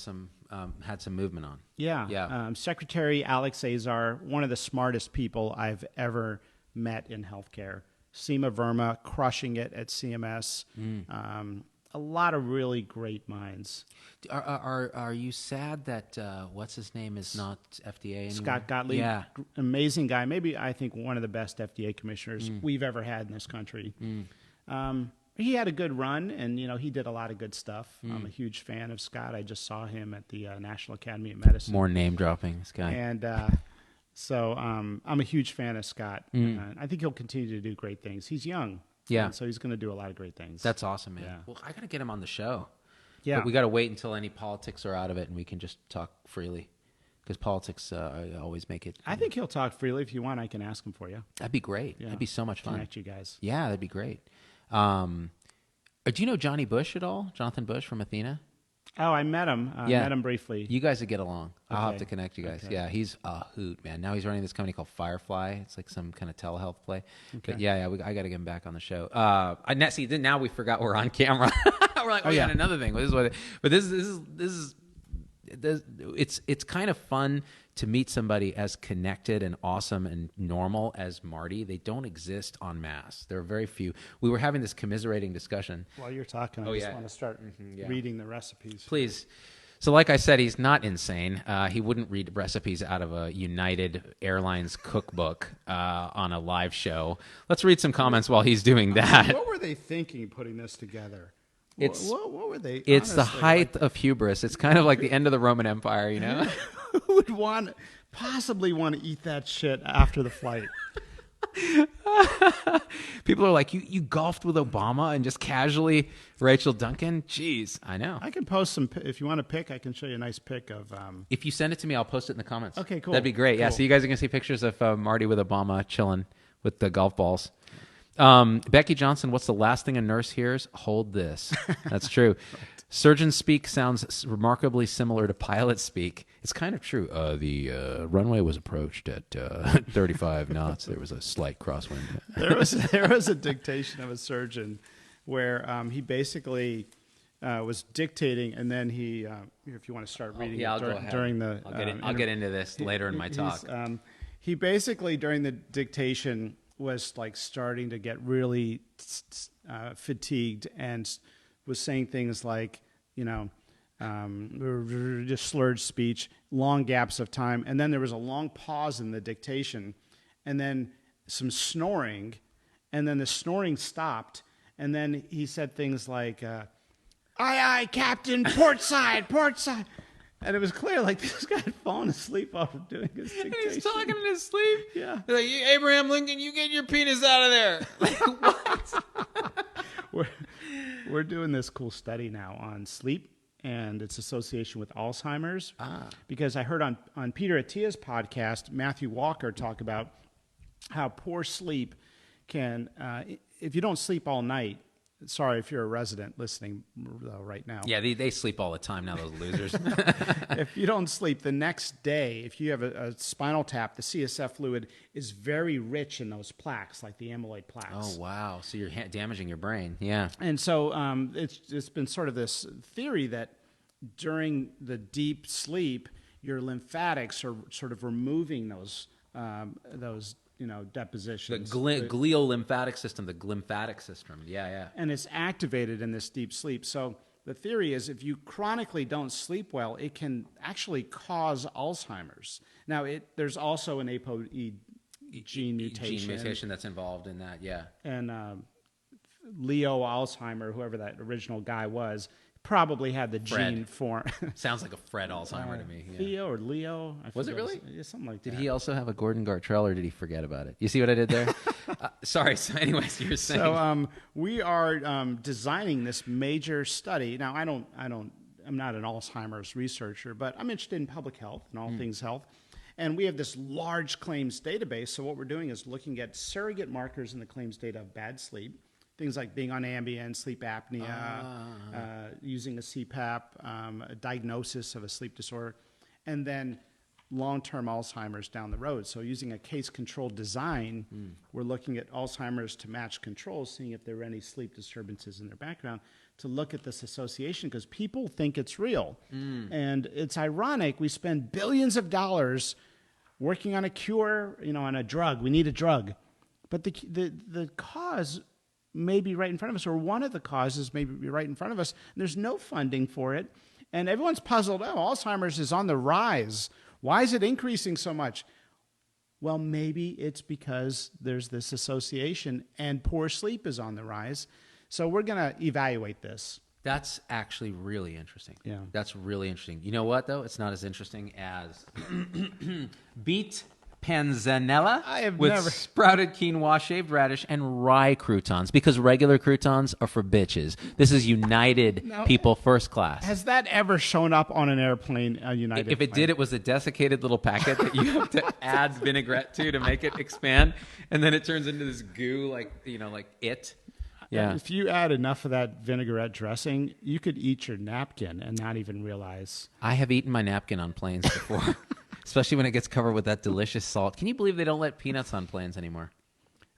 had some movement on. Yeah. Secretary Alex Azar, one of the smartest people I've ever met in healthcare. Seema Verma, crushing it at CMS. A lot of really great minds. Are you sad that what's his name is not FDA anymore? Scott Gottlieb, Yeah. amazing guy. Maybe I think one of the best FDA commissioners we've ever had in this country. He had a good run, and he did a lot of good stuff. I'm a huge fan of Scott. I just saw him at the National Academy of Medicine. More name dropping, this guy. And so I'm a huge fan of Scott. I think he'll continue to do great things. He's young. Yeah. And so he's going to do a lot of great things. That's awesome, man. Yeah. Well, I got to get him on the show. Yeah. But we got to wait until any politics are out of it, and we can just talk freely. Because politics always make it. I think he'll talk freely. If you want, I can ask him for you. That'd be great. Yeah. That'd be so much fun. Connect you guys. Yeah, that'd be great. Do you know Johnny Bush at all? Jonathan Bush from Athena? Oh, I met him. Yeah. Met him briefly. You guys would get along. I'll have Okay. to connect you guys. Okay. Yeah, he's a hoot, man. Now he's running this company called Firefly. It's like some kind of telehealth play. Okay. But yeah, I got to get him back on the show. Now we forgot we're on camera. We're like, yeah, and another thing. It's kind of fun to meet somebody as connected and awesome and normal as Marty. They don't exist en masse. There are very few. We were having this commiserating discussion. While you're talking, I just want to start reading the recipes. Please. So like I said, he's not insane. He wouldn't read recipes out of a United Airlines cookbook on a live show. Let's read some comments while he's doing that. What were they thinking putting this together? What were they? It's the honestly, height of hubris. It's kind of like the end of the Roman Empire, you know? Who would possibly want to eat that shit after the flight? People are like, you golfed with Obama and just casually Rachel Duncan? Jeez, I know. I can post some, if you want to pick, I can show you a nice pic of... If you send it to me, I'll post it in the comments. Okay, cool. That'd be great. Yeah, Cool. so you guys are going to see pictures of Marty with Obama chilling with the golf balls. Becky Johnson, what's the last thing a nurse hears? Hold this. That's true. Right. Surgeon speak sounds remarkably similar to pilot speak. It's kind of true. The runway was approached at 35 knots. There was a slight crosswind. There was a dictation of a surgeon where he basically was dictating, and then he, if you want to start reading I'll go ahead. during the... I'll get into this later in my talk. He basically, during the dictation, was like starting to get really fatigued and was saying things like, just slurred speech, long gaps of time. And then there was a long pause in the dictation and then some snoring. And then the snoring stopped. And then he said things like, aye, aye, Captain, port side, port side. And it was clear, like, this guy had fallen asleep while doing his dictation. And he's talking in his sleep? Yeah. They're like, Abraham Lincoln, you get your penis out of there. Like, what? We're doing this cool study now on sleep and its association with Alzheimer's. Because I heard on Peter Attia's podcast, Matthew Walker talk about how poor sleep can, if you don't sleep all night, sorry if you're a resident listening right now. Yeah, they sleep all the time now, those losers. If you don't sleep the next day, if you have a spinal tap, the CSF fluid is very rich in those plaques, like the amyloid plaques. Oh, wow. So you're damaging your brain. Yeah. And so it's been sort of this theory that during the deep sleep, your lymphatics are sort of removing those depositions. The glial lymphatic system, the glymphatic system. Yeah. And it's activated in this deep sleep. So the theory is if you chronically don't sleep well, it can actually cause Alzheimer's. Now, there's also an ApoE gene mutation that's involved in that, yeah. And Leo Alzheimer, whoever that original guy was, probably had the gene form. Sounds like a Fred Alzheimer to me. Yeah. Theo or Leo. Was it really? Yeah, something like that. Did he also have a Gordon Gartrell, or did he forget about it? You see what I did there? Sorry. So anyways, you were saying. So we are designing this major study. Now, I'm not an Alzheimer's researcher, but I'm interested in public health and all things health. And we have this large claims database. So what we're doing is looking at surrogate markers in the claims data of bad sleep. Things like being on Ambien, sleep apnea, using a CPAP, a diagnosis of a sleep disorder, and then long-term Alzheimer's down the road. So using a case-controlled design, we're looking at Alzheimer's to match controls, seeing if there are any sleep disturbances in their background, to look at this association, because people think it's real. And it's ironic, we spend billions of dollars working on a cure, on a drug. We need a drug. But the cause may be right in front of us, or one of the causes may be right in front of us, and there's no funding for it. And everyone's puzzled, Alzheimer's is on the rise. Why is it increasing so much? Well, maybe it's because there's this association, and poor sleep is on the rise. So we're going to evaluate this. That's actually really interesting. Yeah. That's really interesting. You know what, though? It's not as interesting as beet panzanella with sprouted quinoa, shaved radish, and rye croutons, because regular croutons are for bitches. This is United people first class. Has that ever shown up on an airplane, United? If it did, it was a desiccated little packet that you have to add vinaigrette to make it expand, and then it turns into this goo like it. Yeah. If you add enough of that vinaigrette dressing, you could eat your napkin and not even realize. I have eaten my napkin on planes before. Especially when it gets covered with that delicious salt. Can you believe they don't let peanuts on planes anymore?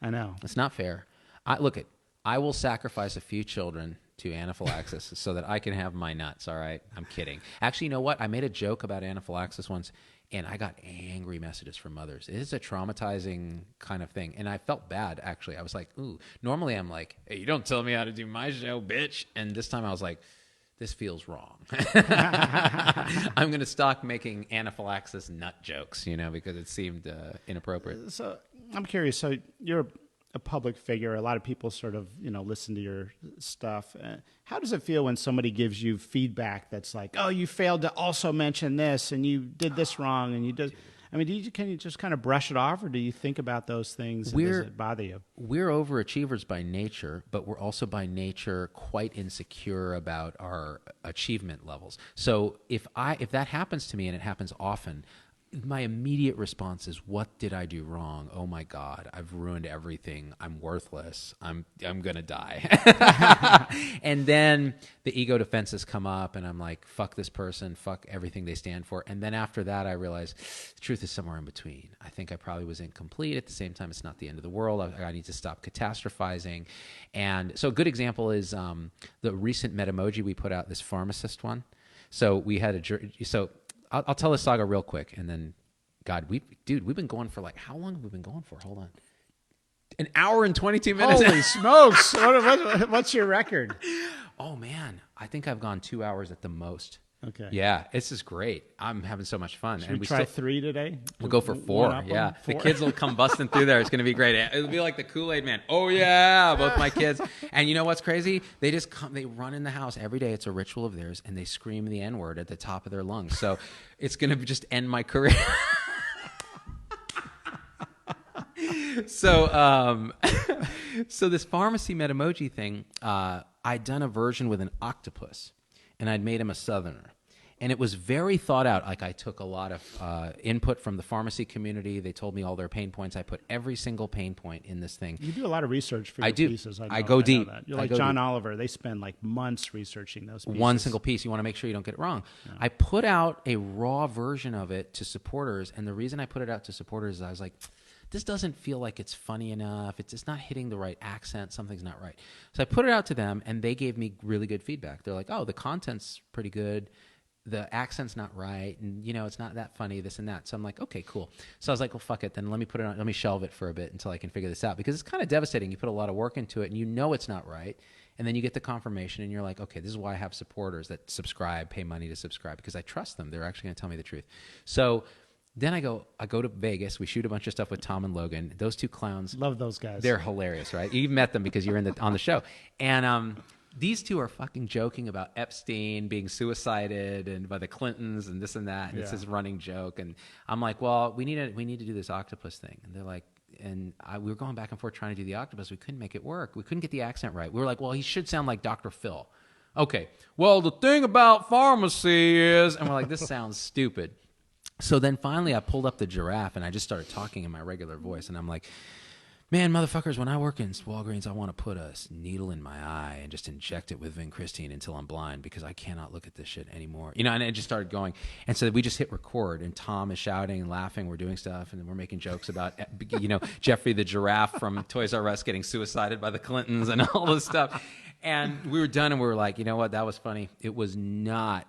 I know. It's not fair. I will sacrifice a few children to anaphylaxis so that I can have my nuts, all right? I'm kidding. Actually, you know what? I made a joke about anaphylaxis once, and I got angry messages from mothers. It is a traumatizing kind of thing. And I felt bad, actually. I was like, ooh. Normally I'm like, hey, you don't tell me how to do my show, bitch. And this time I was like, this feels wrong. I'm going to stop making anaphylaxis nut jokes, because it seemed inappropriate. So I'm curious. So you're a public figure. A lot of people sort of, listen to your stuff. How does it feel when somebody gives you feedback that's like, oh, you failed to also mention this, and you did this wrong, and you did... I mean, can you just kind of brush it off, or do you think about those things, and does it bother you? We're overachievers by nature, but we're also by nature quite insecure about our achievement levels. So if that happens to me, and it happens often, my immediate response is, what did I do wrong? Oh my God, I've ruined everything. I'm worthless. I'm going to die. And then the ego defenses come up, and I'm like, fuck this person, fuck everything they stand for. And then after that, I realize the truth is somewhere in between. I think I probably was incomplete. At the same time, it's not the end of the world. I need to stop catastrophizing. And so a good example is the recent Metamoji we put out, this pharmacist one. So we had I'll tell this saga real quick, and then, God, we've been going for how long have we been going for? Hold on. An hour and 22 minutes. Holy smokes. What's your record? Oh, man. I think I've gone 2 hours at the most. Okay. Yeah, this is great. I'm having so much fun. Should we try 3 today? We'll go for 4. Yeah. 4? The kids will come busting through there. It's going to be great. It'll be like the Kool-Aid man. Oh, yeah. Both my kids. And you know what's crazy? They just come. They run in the house every day. It's a ritual of theirs. And they scream the N-word at the top of their lungs. So it's going to just end my career. So this pharmacy Metamoji thing, I'd done a version with an octopus. And I'd made him a Southerner. And it was very thought out. I took a lot of input from the pharmacy community. They told me all their pain points. I put every single pain point in this thing. You do a lot of research for your pieces. I go deep. You're like John Oliver. They spend months researching those pieces. One single piece. You want to make sure you don't get it wrong. Yeah. I put out a raw version of it to supporters. And the reason I put it out to supporters is I was like, this doesn't feel like it's funny enough. It's just not hitting the right accent. Something's not right. So I put it out to them, and they gave me really good feedback. They're like, oh, the content's pretty good. the accent's not right, and it's not that funny, this and that. So I'm like, okay, cool. So I was like, well, fuck it, then let me shelve it for a bit until I can figure this out, because it's kind of devastating. You put a lot of work into it, and it's not right, and then you get the confirmation, and you're like, okay, this is why I have supporters that subscribe, pay money to subscribe, because I trust them. They're actually going to tell me the truth. So then I go to Vegas. We shoot a bunch of stuff with Tom and Logan. Those two clowns, Love those guys. they're hilarious, right? You met them because you're on the show, and these two are fucking joking about Epstein being suicided and by the Clintons and this and that. And it's this running joke. And I'm like, well, we need to do this octopus thing. And they're like, we were going back and forth trying to do the octopus. We couldn't make it work. We couldn't get the accent right. We were like, well, he should sound like Dr. Phil. Okay. Well, the thing about pharmacy is, and we're like, this sounds stupid. So then finally I pulled up the giraffe and I just started talking in my regular voice. And I'm like, man, motherfuckers, when I work in Walgreens, I want to put a needle in my eye and just inject it with vincristine until I'm blind, because I cannot look at this shit anymore. And it just started going. And so we just hit record, and Tom is shouting and laughing. We're doing stuff, and then we're making jokes about, Jeffrey the giraffe from Toys R Us getting suicided by the Clintons and all this stuff. And we were done, and we were like, you know what? That was funny. It was not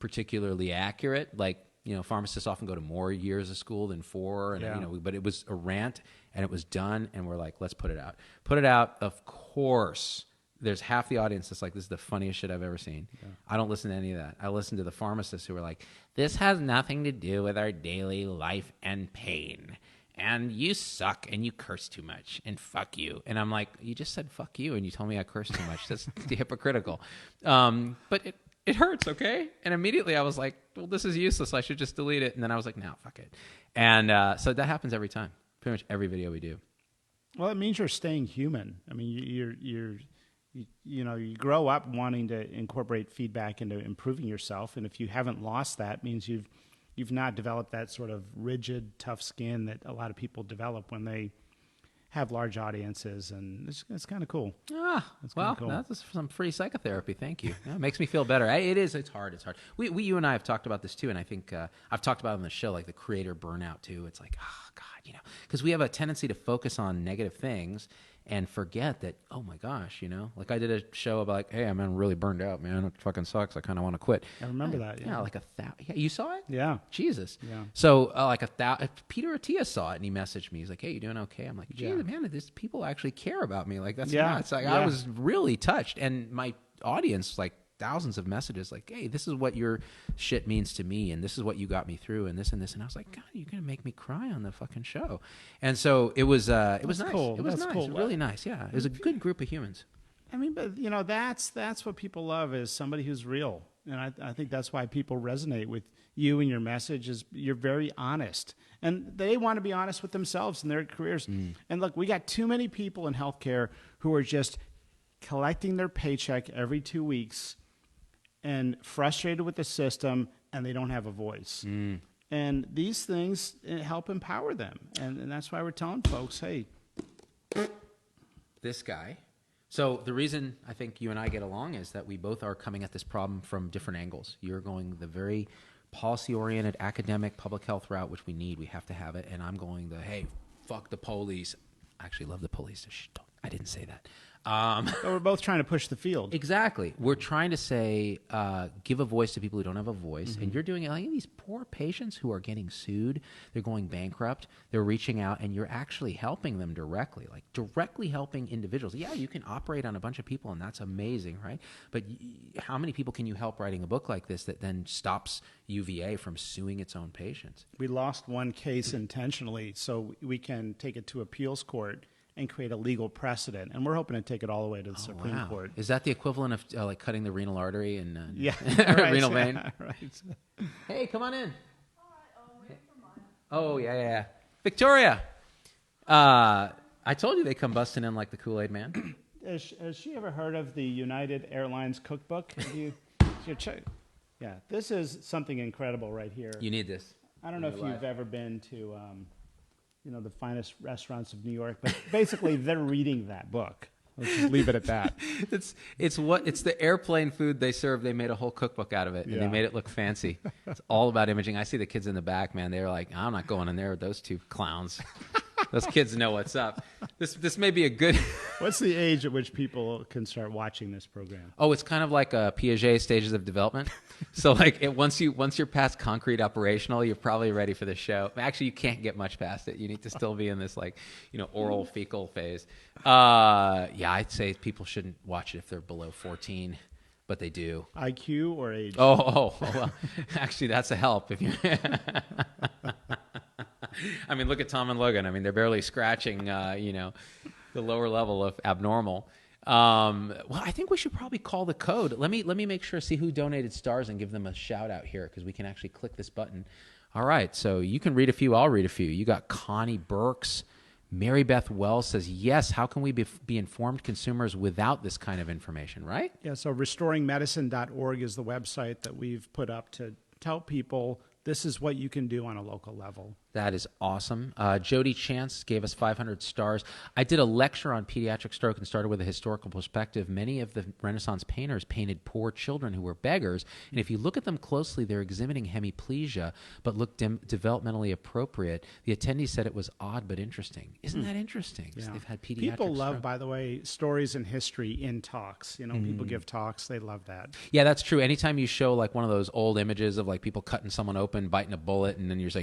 particularly accurate. Like, pharmacists often go to more years of school than 4, and but it was a rant, and it was done, and we're like, let's put it out. Put it out. Of course, there's half the audience that's like, this is the funniest shit I've ever seen. Yeah. I don't listen to any of that. I listen to the pharmacists who are like, this has nothing to do with our daily life and pain, and you suck, and you curse too much, and fuck you. And I'm like, you just said fuck you, and you told me I curse too much. That's hypocritical. But it hurts, okay? And immediately I was like, well, this is useless. I should just delete it. And then I was like, no, fuck it. And so that happens every time. Pretty much every video we do. Well, it means you're staying human. I mean, you grow up wanting to incorporate feedback into improving yourself, and if you haven't lost that, it means you've not developed that sort of rigid, tough skin that a lot of people develop when they have large audiences, and it's kind of cool. Well, cool. That's some free psychotherapy. Thank you. Yeah, it makes me feel better. It's hard. It's hard. You and I have talked about this too, and I think I've talked about it on the show, like the creator burnout too. It's like, oh God, because we have a tendency to focus on negative things and forget that, oh my gosh, like I did a show about, like, hey, I'm really burned out, man. It fucking sucks. I kind of want to quit. I remember that. Yeah, like you saw it? Yeah. Jesus. Yeah. So Peter Attia saw it, and he messaged me. He's like, hey, you doing okay? I'm like, Jesus, man, these people actually care about me. Like, that's nuts. Like, I was really touched. And my audience, like, thousands of messages like, hey, this is what your shit means to me, and this is what you got me through, and this and this. And I was like, God, you're gonna make me cry on the fucking show. And so it was nice. Cool. It was That's nice. cool. Really nice. Yeah, it was a good group of humans. I mean, but that's what people love, is somebody who's real, and I think that's why people resonate with you and your message. Is you're very honest, and they want to be honest with themselves and their careers. And look, we got too many people in healthcare who are just collecting their paycheck every 2 weeks and frustrated with the system, and they don't have a voice. And these things help empower them. And that's why we're telling folks, hey. This guy. So the reason I think you and I get along is that we both are coming at this problem from different angles. You're going the very policy-oriented, academic, public health route, which we need. We have to have it. And I'm going the, hey, fuck the police. I actually love the police. I didn't say that. But we're both trying to push the field. Exactly. We're trying to say, give a voice to people who don't have a voice. And you're doing it. Like, these poor patients who are getting sued, they're going bankrupt, they're reaching out, and you're actually helping them directly, like directly helping individuals. Yeah, you can operate on a bunch of people, and that's amazing, right? But how many people can you help writing a book like this that then stops UVA from suing its own patients? We lost one case intentionally, so we can take it to appeals court and create a legal precedent. And we're hoping to take it all the way to the Supreme Court. Is that the equivalent of like cutting the renal artery and renal vein? Yeah, right. Hey, come on in. Oh, yeah. Victoria, I told you they come busting in like the Kool-Aid man. Has she ever heard of the United Airlines cookbook? Yeah, this is something incredible right here. You need this. I don't know if you've ever been to the finest restaurants of New York, but basically they're reading that book. Let's just leave it at that. It's the airplane food they serve. They made a whole cookbook out of it, and they made it look fancy. It's all about imaging. I see the kids in the back, man. They're like, I'm not going in there with those two clowns. Those kids know what's up. This may be a good. What's the age at which people can start watching this program? Oh, it's kind of like a Piaget stages of development. So like once you're past concrete operational, you're probably ready for the show. Actually, you can't get much past it. You need to still be in this like oral fecal phase. Yeah, I'd say people shouldn't watch it if they're below 14. But they do. IQ or age? Oh, well, actually, that's a help. If you, I mean, look at Tom and Logan. I mean, they're barely scratching, the lower level of abnormal. Well, I think we should probably call the code. Let me make sure, see who donated stars, and give them a shout out here because we can actually click this button. All right, so you can read a few. I'll read a few. You got Connie Burks. Mary Beth Wells says, yes, how can we be informed consumers without this kind of information, right? Yeah, so restoringmedicine.org is the website that we've put up to tell people this is what you can do on a local level. That is awesome. Jody Chance gave us 500 stars. I did a lecture on pediatric stroke and started with a historical perspective. Many of the Renaissance painters painted poor children who were beggars, and if you look at them closely, they're exhibiting hemiplegia, but look developmentally appropriate. The attendees said it was odd but interesting. Isn't that interesting? Yeah. They've had pediatric People love, stroke. by the way, stories and history in talks. People give talks. They love that. Yeah, that's true. Anytime you show like one of those old images of like people cutting someone open, biting a bullet, and then you say,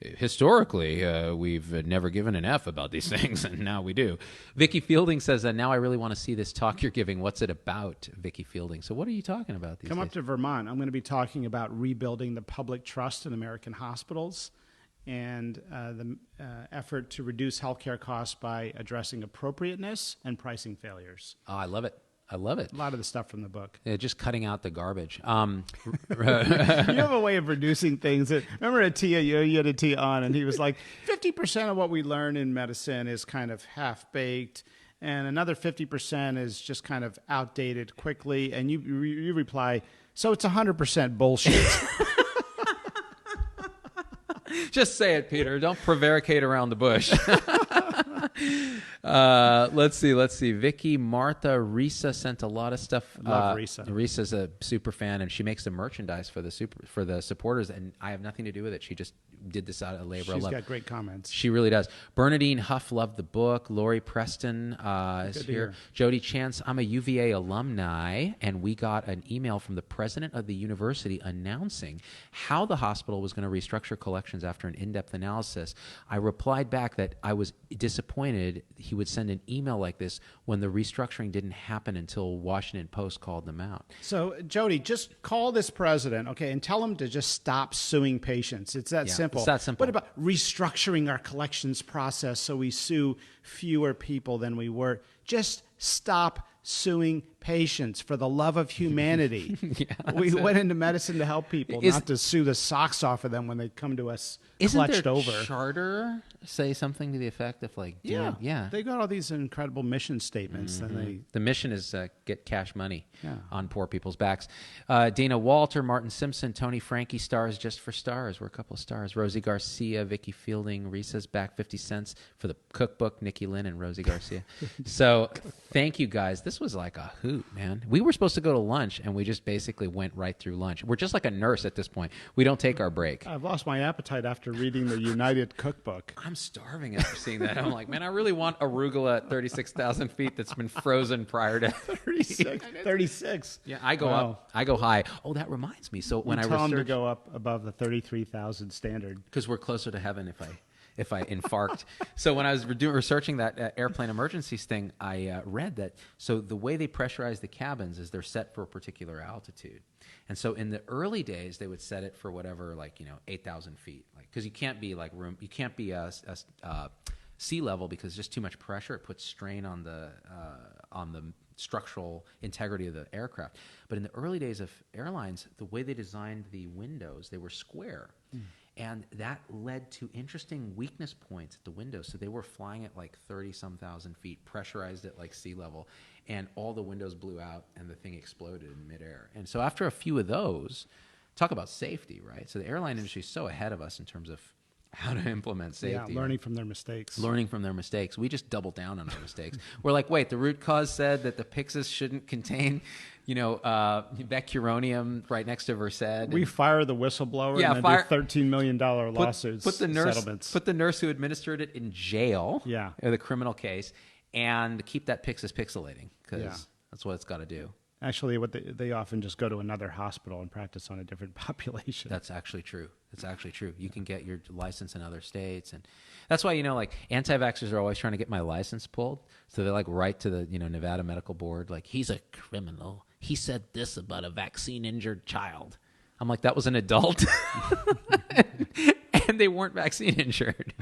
historically, we've never given an F about these things, and now we do. Vicky Fielding says, now I really want to see this talk you're giving. What's it about, Vicky Fielding? So what are you talking about these Come days? up to Vermont. I'm going to be talking about rebuilding the public trust in American hospitals and the effort to reduce healthcare costs by addressing appropriateness and pricing failures. Oh, I love it. I love it. A lot of the stuff from the book. Yeah, just cutting out the garbage. You have a way of reducing things. Remember Atia, you had Atia on, and he was like, 50% of what we learn in medicine is kind of half-baked, and another 50% is just kind of outdated quickly, and you reply, so it's 100% bullshit. Just say it, Peter. Don't prevaricate around the bush. Let's see. Vicky, Martha, Risa sent a lot of stuff. Love Risa. Risa's a super fan, and she makes the merchandise for the supporters, and I have nothing to do with it. She just did this out of labor of love. She's got great comments. She really does. Bernadine Huff loved the book. Lori Preston is here. Jody Chance, I'm a UVA alumni, and we got an email from the president of the university announcing how the hospital was going to restructure collections after an in-depth analysis. I replied back that I was disappointed he would send an email like this when the restructuring didn't happen until Washington Post called them out. So, Jody, just call this president, okay, and tell him to just stop suing patients. It's that simple. It's that simple. What about restructuring our collections process so we sue fewer people than we were? Just stop suing patients for the love of humanity. We went into medicine to help people, not to sue the socks off of them when they come to us clutched over. Charter say something to the effect of like, they got all these incredible mission statements. And the mission is get cash money on poor people's backs. Dana Walter, Martin Simpson, Tony Frankie, stars just for stars. We're a couple of stars. Rosie Garcia, Vicky Fielding, Risa's back 50 cents for the cookbook. Nikki Lynn and Rosie Garcia. So thank you guys. This was like a hoot, man. We were supposed to go to lunch, and we just basically went right through lunch. We're just like a nurse at this point. We don't take our break. I've lost my appetite after reading the United Cookbook. I'm starving after seeing that. I'm like, man, I really want arugula at 36,000 feet that's been frozen prior to 36. Yeah, I go up. I go high. Oh, that reminds me. So when I tell research, them to go up above the 33,000 standard, because we're closer to heaven if I infarct. So when I was researching that airplane emergencies thing, I read that so the way they pressurize the cabins is they're set for a particular altitude. And so in the early days, they would set it for whatever, 8,000 feet. Because you can't be you can't be sea level because there's just too much pressure. It puts strain on the structural integrity of the aircraft. But in the early days of airlines, the way they designed the windows, they were square. And that led to interesting weakness points at the windows. So they were flying at 30-some thousand feet, pressurized at sea level, and all the windows blew out and the thing exploded in midair. And so after a few of those, talk about safety, right? So the airline industry is so ahead of us in terms of how to implement safety. Yeah, learning from their mistakes. Learning from their mistakes. We just double down on our mistakes. We're like, wait, the root cause said that the Pyxis shouldn't contain, vecuronium right next to Versed. We fire the whistleblower and then do $13 million lawsuits, put settlements. Put the nurse who administered it in jail. Yeah. Or the criminal case, and keep that Pyxis pixelating, because that's what it's got to do. Actually, they often just go to another hospital and practice on a different population. That's actually true. It's actually true. You can get your license in other states, and that's why anti-vaxxers are always trying to get my license pulled. So they write to the Nevada Medical Board he's a criminal. He said this about a vaccine-injured child. I'm like, that was an adult, and they weren't vaccine injured.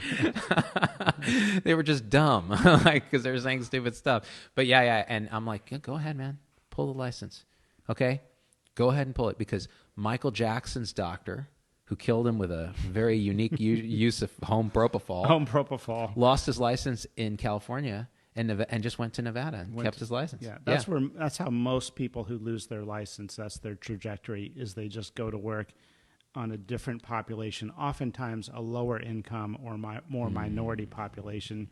They were just dumb, because they were saying stupid stuff. But yeah, and I'm like, go ahead, man. Pull the license, okay? Go ahead and pull it, because Michael Jackson's doctor, who killed him with a very unique use of home propofol, lost his license in California and just went to Nevada and kept his license. Yeah, that's how most people who lose their license, that's their trajectory, is they just go to work on a different population, oftentimes a lower income or more minority population.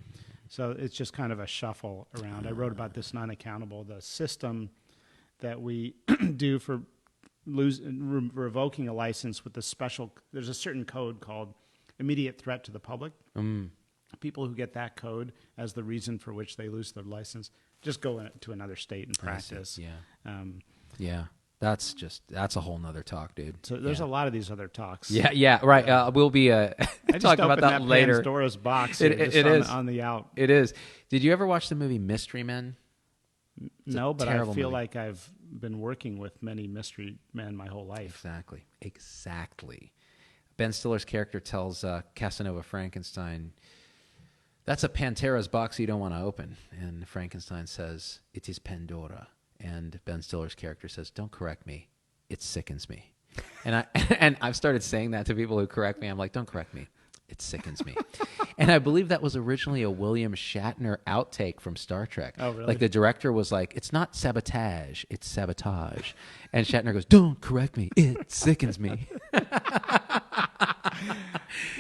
So it's just kind of a shuffle around. I wrote about this in Unaccountable, the system that we do for revoking a license with there's a certain code called immediate threat to the public. People who get that code as the reason for which they lose their license just go to another state and practice. Yeah. That's a whole nother talk, dude. So there's a lot of these other talks. Yeah, right. We'll be talking about that later. Pandora's box. It is on the out. It is. Did you ever watch the movie Mystery Men? No, but I feel movie. like I've been working with many mystery men my whole life. Exactly. Ben Stiller's character tells Casanova Frankenstein, "That's a Pantera's box you don't want to open." And Frankenstein says, "It is Pandora." And Ben Stiller's character says, "Don't correct me. It sickens me." And I've started saying that to people who correct me. I'm like, "Don't correct me. It sickens me." And I believe that was originally a William Shatner outtake from Star Trek. Oh, really? The director was like, "It's not sabotage, it's sabotage." And Shatner goes, "Don't correct me. It sickens me."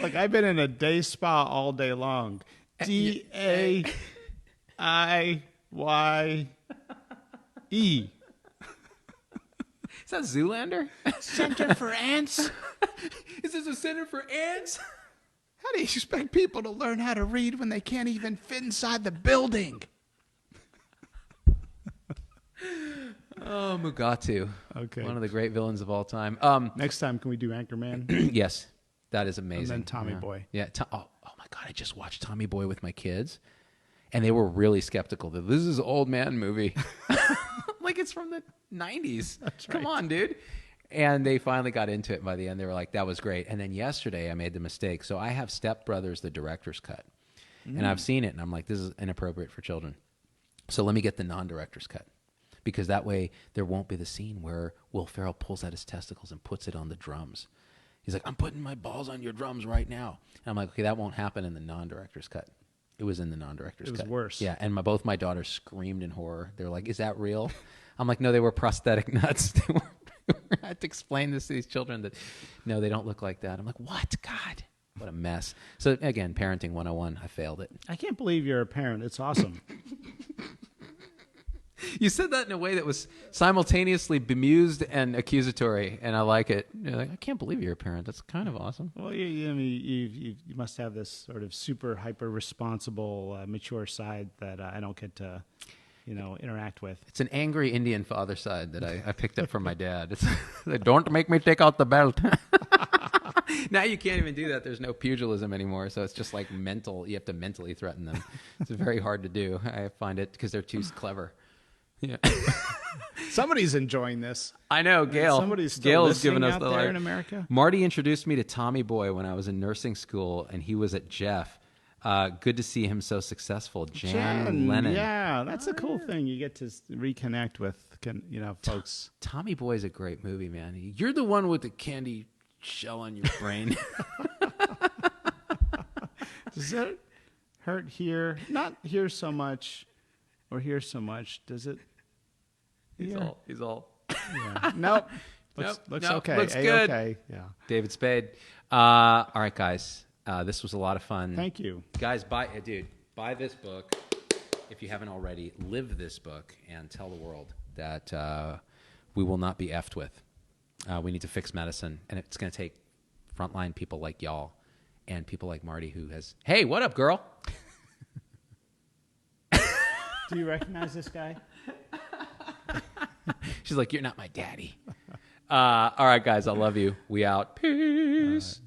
Look, I've been in a day spa all day long. DAIYE. Is that Zoolander? Center for Ants? Is this a center for ants? How do you expect people to learn how to read when they can't even fit inside the building? Oh, Mugatu. Okay. One of the great villains of all time. Next time, can we do Anchorman? Yes, that is amazing. And then Tommy Boy. Yeah. Oh my God, I just watched Tommy Boy with my kids, and they were really skeptical that this is an old man movie. Like, it's from the 90s. That's right. Come on, dude. And they finally got into it. By the end, they were like, that was great. And then yesterday, I made the mistake. So I have Step Brothers, the director's cut. And I've seen it, and I'm like, this is inappropriate for children. So let me get the non-director's cut. Because that way, there won't be the scene where Will Ferrell pulls out his testicles and puts it on the drums. He's like, "I'm putting my balls on your drums right now." And I'm like, okay, that won't happen in the non-director's cut. It was in the non-director's cut. It was worse. Yeah, and both my daughters screamed in horror. They're like, "Is that real?" I'm like, "No, they were prosthetic nuts." I had to explain this to these children that, no, they don't look like that. I'm like, what? God, what a mess. So again, parenting 101, I failed it. I can't believe you're a parent. It's awesome. You said that in a way that was simultaneously bemused and accusatory, and I like it. You're like, I can't believe you're a parent. That's kind of awesome. Well, you must have this sort of super hyper responsible, mature side that I don't get to, interact with. It's an angry Indian father side that I picked up from my dad. It's like, "Don't make me take out the belt." Now you can't even do that. There's no pugilism anymore, so it's just like mental. You have to mentally threaten them. It's very hard to do. I find it because they're too clever. Yeah. Somebody's enjoying this. I know, Gail. Somebody's Gail is giving us out the there light. in America. Marty introduced me to Tommy Boy when I was in nursing school, and he was at Jeff. Good to see him so successful. Jan Lennon. Yeah, that's a cool thing. You get to reconnect with, folks. Tommy Boy is a great movie, man. You're the one with the candy shell on your brain. Does that hurt here? Not here so much, or here so much. Does it? He's all. Yeah. Nope. Looks okay. Looks good. Okay. Yeah. David Spade. All right, guys. This was a lot of fun. Thank you. Guys, buy this book if you haven't already. Live this book and tell the world that we will not be effed with. We need to fix medicine, and it's going to take frontline people like y'all and people like Marty who has, hey, what up, girl? Do you recognize this guy? She's like, you're not my daddy. All right, guys, I love you. We out. Peace.